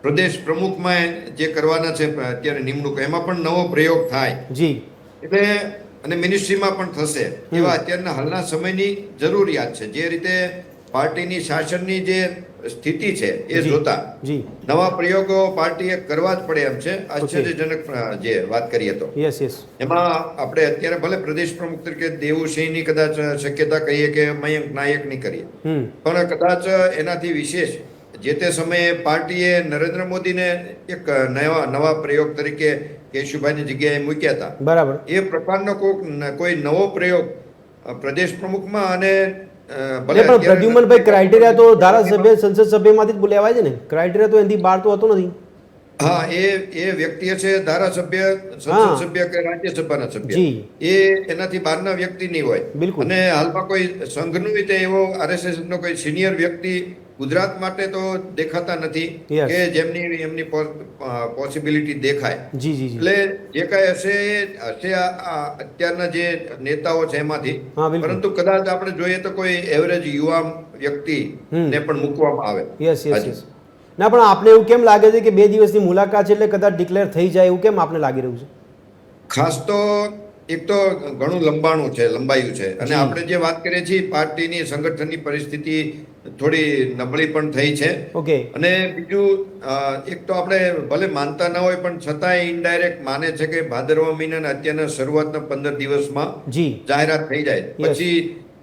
પ્રદેશ પ્રમુખમાં જે કરવાના છે અત્યારે નિમણૂક, એમાં પણ નવો પ્રયોગ થાય એટલે, અને મિનિસ્ટ્રીમાં પણ થશે એવા અત્યારના હાલના સમયની જરૂરિયાત છે. જે રીતે પાર્ટીની શાસનની જે સ્થિતિ છે એ જોતા નવા પ્રયોગો પાર્ટીએ કરવા જ પડે એમ છે. આશ્ચર્યજનક જે વાત કરીએ તો એમાં આપણે અત્યારે ભલે પ્રદેશ પ્રમુખ તરીકે દેવુસિંહની કદાચ શક્યતા કહીએ કે મયંક નાયકની કરીએ, પણ કદાચ એનાથી વિશેષ જે તે સમયે પાર્ટીએ નરેન્દ્ર મોદીને એક નવા પ્રયોગ તરીકે કેશુભાઈની જગ્યાએ મૂક્યા હતા, બરાબર, એ પ્રકારનો કોઈ નવો પ્રયોગ પ્રદેશ પ્રમુખમાં અને પણ પ્રદ્યુમનભાઈ ક્રાઇટેરિયા તો ધારાસભ્ય સંસદ સભ્યમાંથી જ લેવાય છે ને, ક્રાઇટેરિયા તો એનાથી બહાર તો હતો નથી. હા, એ વ્યક્તિ છે ધારાસભ્ય, સંસદ સભ્ય કે રાજ્યસભાના સભ્ય, એ એનાથી બહારના વ્યક્તિ નહીં હોય. અને હાલમાં કોઈ સંઘનું રીતે એવો આરએસએસ નો કોઈ સિનિયર વ્યક્તિ ગુજરાત માટે તો દેખાતા નથી કે જેમની એમની પોસિબિલિટી દેખાય. એટલે જે કાંઈ હશે અત્યારના જે નેતાઓ છે એમાંથી, પરંતુ કદાચ આપણે જોઈએ તો કોઈ એવરેજ યુવા વ્યક્તિ ને પણ મૂકવામાં આવે. ના, પણ આપને એવું કેમ લાગે છે કે 2 દિવસની મુલાકાત છે એટલે કદાચ ડિક્લેર થઈ જાય, એવું કેમ આપને લાગી રહ્યું છે? ખાસ તો એક તો ઘણું લંબાયું છે અને આપણે જે વાત કરીએ છીએ પાર્ટીની સંગઠનની પરિસ્થિતિ થોડી નબળી પણ થઈ છે. અને બીજું એક તો આપણે ભલે માનતા ન હોય પણ છતાંય ઇનડાયરેક્ટ માને છે કે ભાદરવા મહિનાના અત્યારના શરૂઆતના 15 દિવસમાં જાહેરાત થઈ જાય. પછી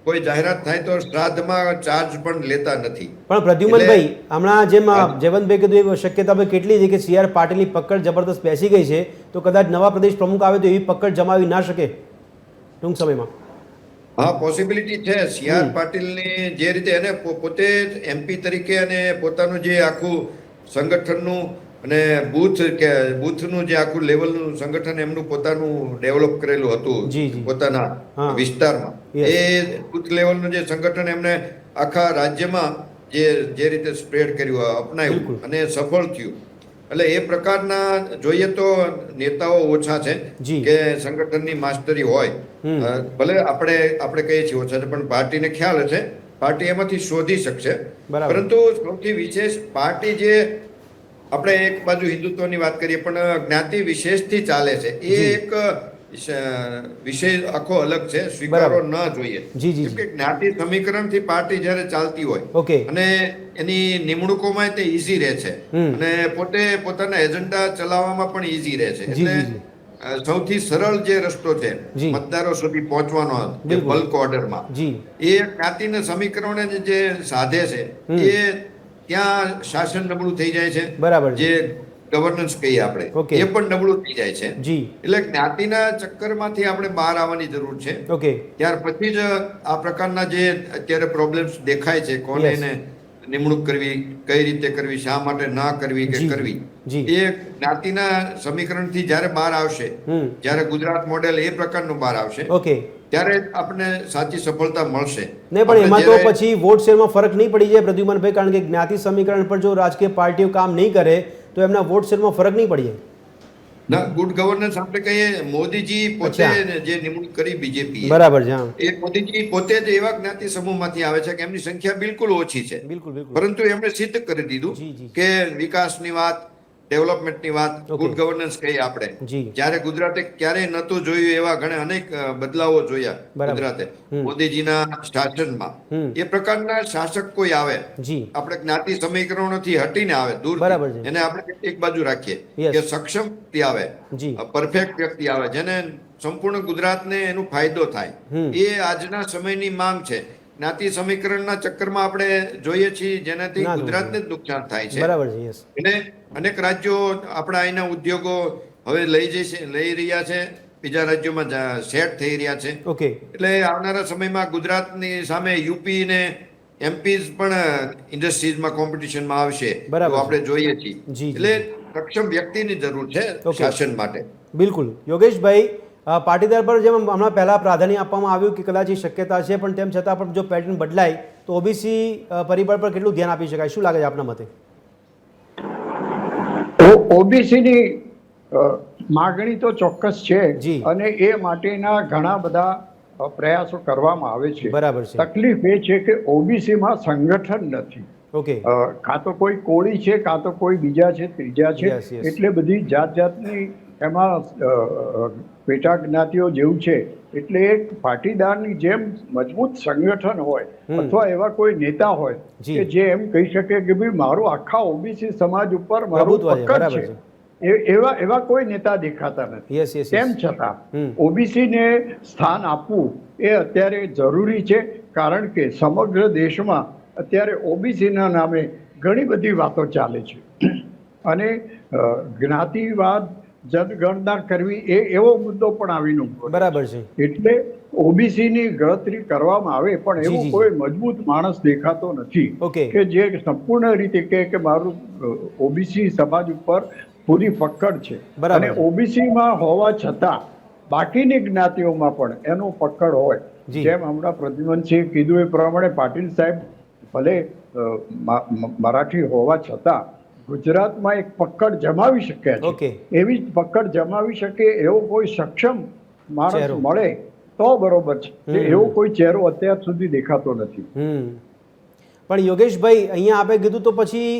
કોઈ જાહેરાત થાય તો શ્રાદ્ધમાં ચાર્જ પણ લેતા નથી. પણ પ્રદ્યુમનભાઈ, હમણાં જેમ જયવંતભાઈ કીધું એ શક્યતા કેટલી છે કે CR પાટીલની પકડ જબરદસ્ત બેસી ગઈ છે, તો કદાચ નવા પ્રદેશ પ્રમુખ આવે તો એવી પકડ જમાવી ના શકે ટૂંક સમયમાં? હા, પોસિબિલિટી છે. CR પાટીલની જે રીતે એને પોતે MP તરીકે અને પોતાનું જે આખું સંગઠનનું અને બૂથનું જે આખું લેવલનું સંગઠન એમનું પોતાનું ડેવલપ કરેલું હતું પોતાના વિસ્તારમાં, એ બૂથ લેવલનું જે સંગઠન એમને આખા રાજ્યમાં જે રીતે સ્પ્રેડ કર્યું, અપનાવ્યું અને સફળ થયું. એટલે એ પ્રકારના જોઈએ તો નેતાઓ ઓછા છે કે સંગઠનની માસ્ટરી હોય. ભલે આપણે કહીએ છીએ ઓછા છે, પણ પાર્ટીને ખ્યાલ હશે, પાર્ટી એમાંથી શોધી શકશે. પરંતુ સૌથી વિશેષ પાર્ટી જે આપણે એક બાજુ હિન્દુત્વની વાત કરીએ પણ જ્ઞાતિ વિશેષથી ચાલે છે, એ એક વિષય આખો અલગ છે, સ્વીકારવો ન જોઈએ. કેમ કે જ્ઞાતિ સમીકરણથી પાર્ટી જ્યારે ચાલતી હોય અને એની નિમણૂકોમાં તે ઈઝી રહે છે અને પોતે પોતાના એજન્ડા ચલાવવામાં પણ ઈઝી રહે છે. એટલે સૌથી સરળ જે રસ્તો છે મતદારો સુધી પહોંચવાનો બલ્ક ઓર્ડરમાં, એ જ્ઞાતિના સમીકરણોને જે સાધે છે એ ત્યાં શાસન નબળું થઈ જાય છે. જે ગવર્નન્સ કહીએ આપણે, એ પણ નબળું થઈ જાય છે. એટલે જ્ઞાતિના ચક્કરમાંથી આપણે બહાર આવવાની જરૂર છે. ત્યાર પછી જ આ પ્રકારના જે અત્યારે પ્રોબ્લેમ્સ દેખાય છે, કોને એને નિમણૂક કરવી, કઈ રીતે કરવી, શા માટે ના કરવી કે કરવી, એ જ્ઞાતિના સમીકરણથી જ્યારે બહાર આવશે, જ્યારે ગુજરાત મોડેલ એ પ્રકારનું બહાર આવશે, ત્યારે આપણને સાચી સફળતા મળશે. નહીં, પણ એમાં તો પછી વોટ શેરમાં ફરક નહીં પડી જાય પ્રદ્યુમનભાઈ, કારણ કે જ્ઞાતિ સમીકરણ પર જો રાજકીય પાર્ટીઓ કામ નહીં કરે તો એમના વોટ શેરમાં ફરક નહીં પડી જાય. ના, ગુડ ગવર્નન્સ આપણે કહીએ, મોદીજી પોતે જે નિમણૂક કરી બીજેપી, બરાબર છે, એ મોદીજી પોતે જ એવા જ્ઞાતિ સમૂહમાંથી આવે છે કે એમની સંખ્યા બિલકુલ ઓછી છે, પરંતુ એમણે સિદ્ધ કરી દીધું કે વિકાસની વાત, ડેવલપમેન્ટની વાત, ગુડ ગવર્નન્સ કહીએ આપણે, જ્યારે ગુજરાતે ક્યારેય નહોતું જોયું એવા ઘણા અનેક બદલાવો જોયા ગુજરાતે મોદીજીના શાસનમાં. એ પ્રકારના શાસક કોઈ આવે, આપણે જ્ઞાતિ સમીકરણોથી હટીને આવે, દૂર, એને આપણે એક બાજુ રાખીએ કે સક્ષમ વ્યક્તિ આવે, પરફેક્ટ વ્યક્તિ આવે, જેને સંપૂર્ણ ગુજરાતને એનો ફાયદો થાય, એ આજના સમયની માંગ છે. જ્ઞાતિ સમીકરણના ચક્કરમાં આપણે જોઈએ છીએ જેનાથી ગુજરાતને જ નુકસાન થાય છે. એટલે અનેક રાજ્યો આપણા અહીંના ઉદ્યોગો હવે લઈ રહ્યા છે, બીજા રાજ્યોમાં સેટ થઈ રહ્યા છે. એટલે આવનારા સમયમાં ગુજરાતની સામે યુપી ને એમપીઝ પણ ઇન્ડસ્ટ્રીઝમાં કોમ્પિટિશનમાં આવશે, તો આપણે જોઈએ છીએ. એટલે સક્ષમ વ્યક્તિની જરૂર છે શાસન માટે. બિલકુલ. યોગેશભાઈ, પાટીદાર પર જેમ હમણાં પહેલાં પ્રાધાન્ય આપવામાં આવ્યું કે કદાચ એ શક્યતા છે, પણ તેમ છતાં પણ જો પેટર્ન બદલાય તો ઓબીસી પરિબળ પર કેટલું ધ્યાન આપી શકાય? શું લાગે છે આપના મતે? ઓબીસીની માગણી તો ચોક્કસ છે અને એ માટેના ઘણા બધા પ્રયાસો કરવામાં આવે છે. બરાબર છે. તકલીફ એ છે કે ઓબીસીમાં સંગઠન નથી. કાં તો કોઈ કોળી છે, કાં તો કોઈ બીજા છે, ત્રીજા છે, એટલે બધી જાતની એમાં પેટા જ્ઞાતિઓ જેવું છે. એટલે એક પાટીદારની જેમ મજબૂત સંગઠન હોય અથવા એવા કોઈ નેતા હોય કે જે એમ કહી શકે કે ભાઈ મારું આખા ઓબીસી સમાજ ઉપર મારું પકડ છે, એવા કોઈ નેતા દેખાતા નથી. તેમ છતાં ઓબીસીને સ્થાન આપવું એ અત્યારે જરૂરી છે, કારણ કે સમગ્ર દેશમાં અત્યારે ઓબીસીના નામે ઘણી બધી વાતો ચાલે છે અને જ્ઞાતિવાદ, જનગણના કરવી એ એવો મુદ્દો પણ આવીને ઉભો. બરાબર છે. એટલે ઓબીસીની ગણતરી કરવામાં આવે, પણ એવો કોઈ મજબૂત માણસ દેખાતો નથી કે જે સંપૂર્ણ રીતે કહે કે મારું ઓબીસી સમાજ ઉપર પૂરી પકડ છે. અને ઓબીસીમાં હોવા છતાં બાકીની જ્ઞાતિઓમાં પણ એનો પકડ હોય. જેમ હમણાં પ્રદ્યુમનસિંહે કીધું એ પ્રમાણે પાટીલ સાહેબ ભલે મરાઠી હોવા છતાં ગુજરાતમાં એક પકડ જમાવી શક્યા છે. એવી જ પકડ જમાવી શકે એવો કોઈ સક્ષમ માણસ મળે તો બરોબર છે. એવો કોઈ ચહેરો અત્યાર સુધી દેખાતો નથી. પણ યોગેશભાઈ, અહીંયા આપે કીધું તો પછી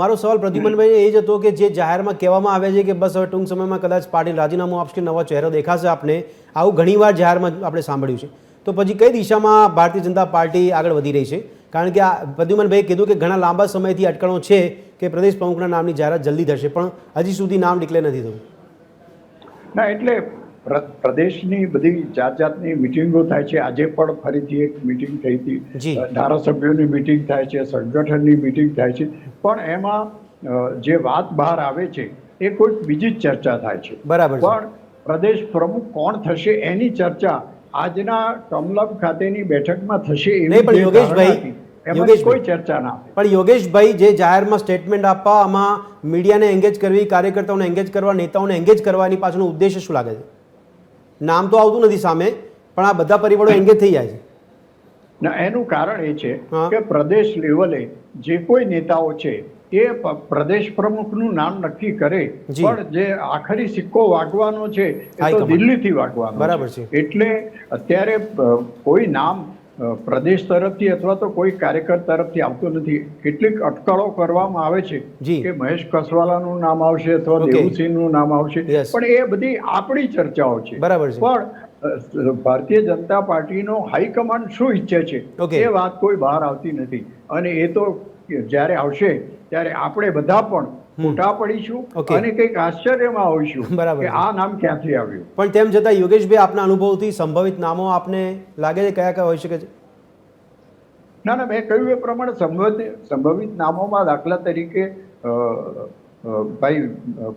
મારો સવાલ પ્રદ્યુમનભાઈ એ જ હતો કે જે જાહેરમાં કહેવામાં આવે છે કે બસ હવે ટૂંક સમયમાં કદાચ પાટીલ રાજીનામું આપશે, નવો ચહેરો દેખાશે આપને, આવું ઘણીવાર જાહેરમાં આપણે સાંભળ્યું છે. તો પછી કઈ દિશામાં ભારતીય જનતા પાર્ટી આગળ વધી રહી છે? કારણ કે આ પ્રદ્યુમનભાઈએ કીધું કે ઘણા લાંબા સમયથી અટકણો છે કે પ્રદેશ પ્રમુખના નામની જાહેરાત જલ્દી થશે, પણ હજી સુધી નામ ડિક્લેર નથી થયું. ના, એટલે પ્રદેશની બધી જાત જાતની મિટિંગો થાય છે. આજે પણ ફરીથી એક મિટિંગ થઈ હતી, ધારાસભ્યોની મિટિંગ થાય છે, સંગઠનની મિટિંગ થાય છે, પણ એમાં જે વાત બહાર આવે છે એ કોઈ બીજી જ ચર્ચા થાય છે. બરાબર. પણ પ્રદેશ પ્રમુખ કોણ થશે એની ચર્ચા આજના કમલમ ખાતેની બેઠકમાં થશે એવી કોઈ ચર્ચા ના. પણ યોગેશભાઈ, જે જાહેરમાં સ્ટેટમેન્ટ આપવા, આમાં મીડિયાને એંગેજ કરવી, કાર્યકર્તાઓને એંગેજ કરવા, નેતાઓને એંગેજ કરવાની પાછળનો ઉદ્દેશ્ય શું લાગે છે? નામ તો આવતું નથી સામે, પણ આ બધા પરિબળો એંગેજ થઈ જાય છે. ના, એનું કારણ એ છે કે પ્રદેશ લેવલે જે કોઈ નેતાઓ છે એ પ્રદેશ પ્રમુખનું નામ નક્કી કરે, પણ જે આખરી સિક્કો વાગવાનો છે એ તો દિલ્હીથી વાગવાનો. બરાબર છે. એટલે અત્યારે કોઈ નામ પ્રદેશ તરફથી અથવા તો કોઈ કાર્યકર તરફથી આવતું નથી. કેટલીક અટકળો કરવામાં આવે છે કે મહેશ કસવાલાનું નામ આવશે અથવા દેવુસિંહનું નામ આવશે, પણ એ બધી આપણી ચર્ચાઓ છે. બરાબર છે. પણ ભારતીય જનતા પાર્ટીનો હાઈકમાન્ડ શું ઈચ્છે છે એ વાત કોઈ બહાર આવતી નથી. અને એ તો જ્યારે આવશે ત્યારે આપણે બધા પણ ખોટા પડીશું અને કંઈક આશ્ચર્યમાં હોઈશું કે આ નામ ક્યાંથી આવ્યું. પણ તેમ છતાં યોગેશભાઈ, આપના અનુભવથી સંભવિત નામો આપને લાગે છે કયા કયા હોઈ શકે છે? ના, મેં કહ્યું એ પ્રમાણે સંભવિત નામોમાં દાખલા તરીકે ભાઈ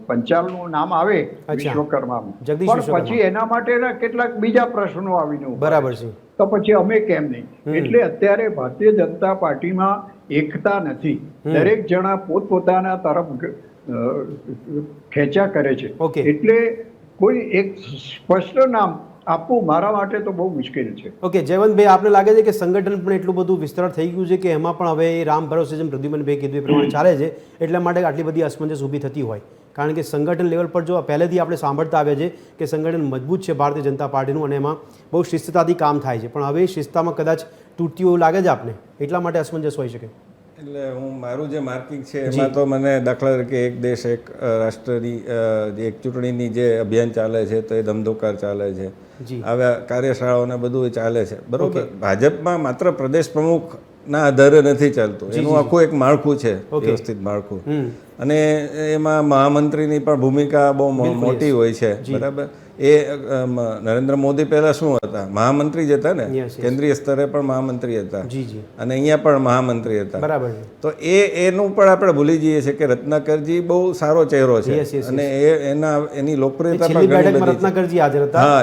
પંચાલનું નામ આવે વિશ્વકર્માનું, પણ પછી એના માટેના કેટલાક બીજા પ્રશ્નો આવીને. બરાબર છે. તો પછી અમે કેમ નહીં? એટલે અત્યારે ભારતીય જનતા પાર્ટીમાં એકતા નથી. દરેક જણા પોતપોતાના તરફ ખેંચ્યા કરે છે. એટલે કોઈ એક સ્પષ્ટ નામ આપવું મારા માટે તો બહુ મુશ્કેલ છે. ઓકે, જયવંતભાઈ, આપને લાગે છે કે સંગઠન પણ એટલું બધું વિસ્તરણ થઈ ગયું છે કે એમાં પણ હવે રામ ભરોસે જેમ પ્રદ્યુમનભાઈ કીધું એ પ્રમાણે ચાલે છે, એટલા માટે આટલી બધી અસમંજસ ઊભી થતી હોય? કારણ કે સંગઠન લેવલ પર જો પહેલેથી આપણે સાંભળતા આવે છે કે સંગઠન મજબૂત છે ભારતીય જનતા પાર્ટીનું અને એમાં બહુ શિસ્તતાથી કામ થાય છે, પણ હવે શિસ્તતામાં કદાચ તૂટતી એવું લાગે છે આપને, એટલા માટે અસમંજસ હોઈ શકે? એટલે મારું જે માર્કિંગ છે એમાં તો મને દાખલા તરીકે એક દેશ એક રાષ્ટ્રની એક ચૂંટણીની જે અભિયાન ચાલે છે તો એ ધમધોકાર ચાલે છે, હવે કાર્યશાળાઓને બધું ચાલે છે. બરોબર. ભાજપમાં માત્ર પ્રદેશ પ્રમુખના આધારે નથી ચાલતું, એનું આખું એક માળખું છે, વ્યવસ્થિત માળખું. અને એમાં મહામંત્રીની પણ ભૂમિકા બહુ મોટી હોય છે. બરાબર. એ નરેન્દ્ર મોદી પહેલા શું હતા? મહામંત્રી જ હતા ને, કેન્દ્રીય સ્તરે પણ મહામંત્રી હતા અને અહીંયા પણ મહામંત્રી હતા. બરાબર. તો એનું પણ આપણે ભૂલી જઈએ છીએ કે રત્નાકરજી બહુ સારો ચહેરો છે અને એની લોકપ્રિયતા પણ ઘણી બધી છે. હા,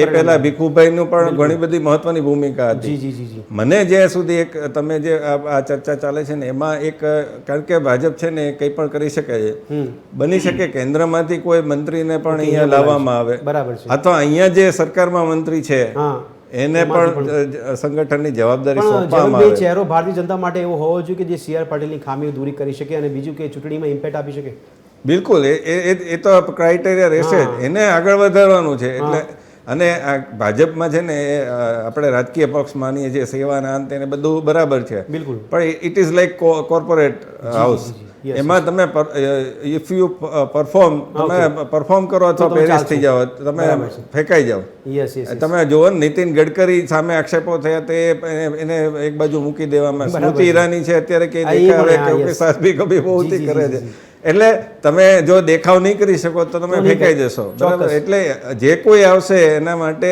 એ પહેલા ભીખુભાઈનું પણ ઘણી બધી મહત્વની ભૂમિકા હતી. મને જ્યાં સુધી એક તમે જે આ ચર્ચા ચાલે છે ને એમાં એક, કારણ કે ભાજપ છે ને કંઈ પણ કરી શકે છે, બની શકે કેન્દ્રમાંથી કોઈ મંત્રીને પણ અહીંયા લાવવામાં આવે, અથવા અહીંયા જે સરકારમાં મંત્રી છે એને પણ સંગઠનની જવાબદારી સોંપવામાં આવે. ચહેરો ભારતીય જનતા માટે એવો હોવો જોઈએ કે જે CR પાટીલની ખામી દૂર કરી શકે અને બીજું કે ચૂંટણીમાં ઇમ્પેક્ટ આપી શકે. બિલકુલ, એ તો ક્રાઇટેરિયા રહેશે જ, એને આગળ વધારવાનું છે. એટલે અને આ ભાજપમાં છે ને આપણે રાજકીય પક્ષ માનીએ છીએ, સેવાના અંતે એને બધું બરાબર છે, બિલકુલ, પણ it is like corporate house. એમાં તમે ઇફ યુ પરફોર્મ કરો અથવા પેરિસ થઈ જાઓ, તમે ફેંકાઈ જાઓ. તમે જુઓ નીતિન ગડકરી સામે આક્ષેપો થયા તે એને એક બાજુ મૂકી દેવામાં, સ્મૃતિ ઈરાની છે અત્યારે કે દેખાવે કે સાસબી કભી બહુતી કરે છે. એટલે તમે જો દેખાવ નહીં કરી શકો તો તમે ફેંકાઈ જશો. બરાબર. એટલે જે કોઈ આવશે એના માટે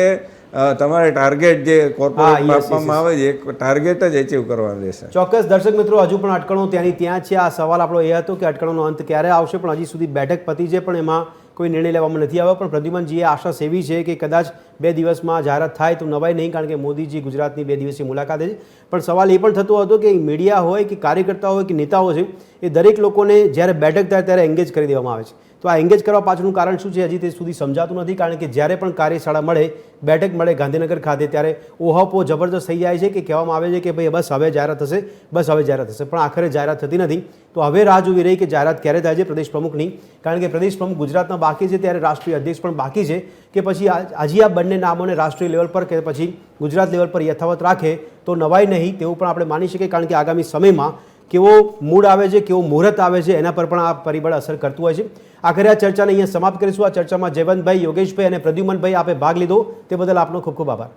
તમારે ટાર્ગેટ જે કોર્પોરેટ આપવામાં આવે છે એ ટાર્ગેટ જ એચીવ કરવાનું રહેશે. ચોક્કસ. દર્શક મિત્રો, હજુ પણ અટકણો ત્યાંની ત્યાં છે. આ સવાલ આપણો એ હતો કે અટકણોનો અંત ક્યારે આવશે, પણ હજી સુધી બેઠક પતી છે પણ એમાં કોઈ નિર્ણય લેવામાં નથી આવ્યો. પણ પ્રદ્યુમનજીએ આશા સેવી છે કે કદાચ 2 દિવસમાં જાહેરાત થાય તો નવાઈ નહીં, કારણ કે મોદીજી ગુજરાતની 2 દિવસીય મુલાકાતે છે. પણ સવાલ એ પણ થતો હતો કે મીડિયા હોય કે કાર્યકર્તા હોય કે નેતાઓ છે એ દરેક લોકોને જ્યારે બેઠક થાય ત્યારે એંગેજ કરી દેવામાં આવે છે. તો આ એંગેજ કરવા પાછળનું કારણ શું છે હજી તે સુધી સમજાતું નથી, કારણ કે જ્યારે પણ કાર્યશાળા મળે, બેઠક મળે ગાંધીનગર ખાતે, ત્યારે ઓહાપો જબરદસ્ત થઈ જાય છે કે કહેવામાં આવે છે કે ભાઈ બસ હવે જાહેરાત થશે, બસ હવે જાહેરાત થશે, પણ આખરે જાહેરાત થતી નથી. તો હવે રાહ જોવી રહી કે જાહેરાત ક્યારે થાય છે પ્રદેશ પ્રમુખની, કારણ કે પ્રદેશ પ્રમુખ ગુજરાતના બાકી છે, ત્યારે રાષ્ટ્રીય અધ્યક્ષ પણ બાકી છે, કે પછી હજી આ બંને નામોને રાષ્ટ્રીય લેવલ પર કે પછી ગુજરાત લેવલ પર યથાવત રાખે તો નવાય નહીં તેવું પણ આપણે માની શકીએ, કારણ કે આગામી સમયમાં કેવો મૂડ આવે છે, કેવો મુહૂર્ત આવે છે, એના પર પણ આ પરિબળ અસર કરતું હોય છે. આખરે આ ચર્ચાને અહીંયા સમાપ્ત કરીશું. આ ચર્ચામાં જયવંતભાઈ, યોગેશભાઈ અને પ્રદ્યુમનભાઈ આપે ભાગ લીધો તે બદલ આપનો ખૂબ ખૂબ આભાર.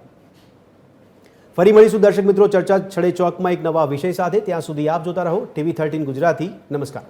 ફરી મળીશું દર્શક મિત્રો ચર્ચા છડે ચોકમાં એક નવા વિષય સાથે. ત્યાં સુધી આપ જોતા રહો TV13 ગુજરાતી. નમસ્કાર.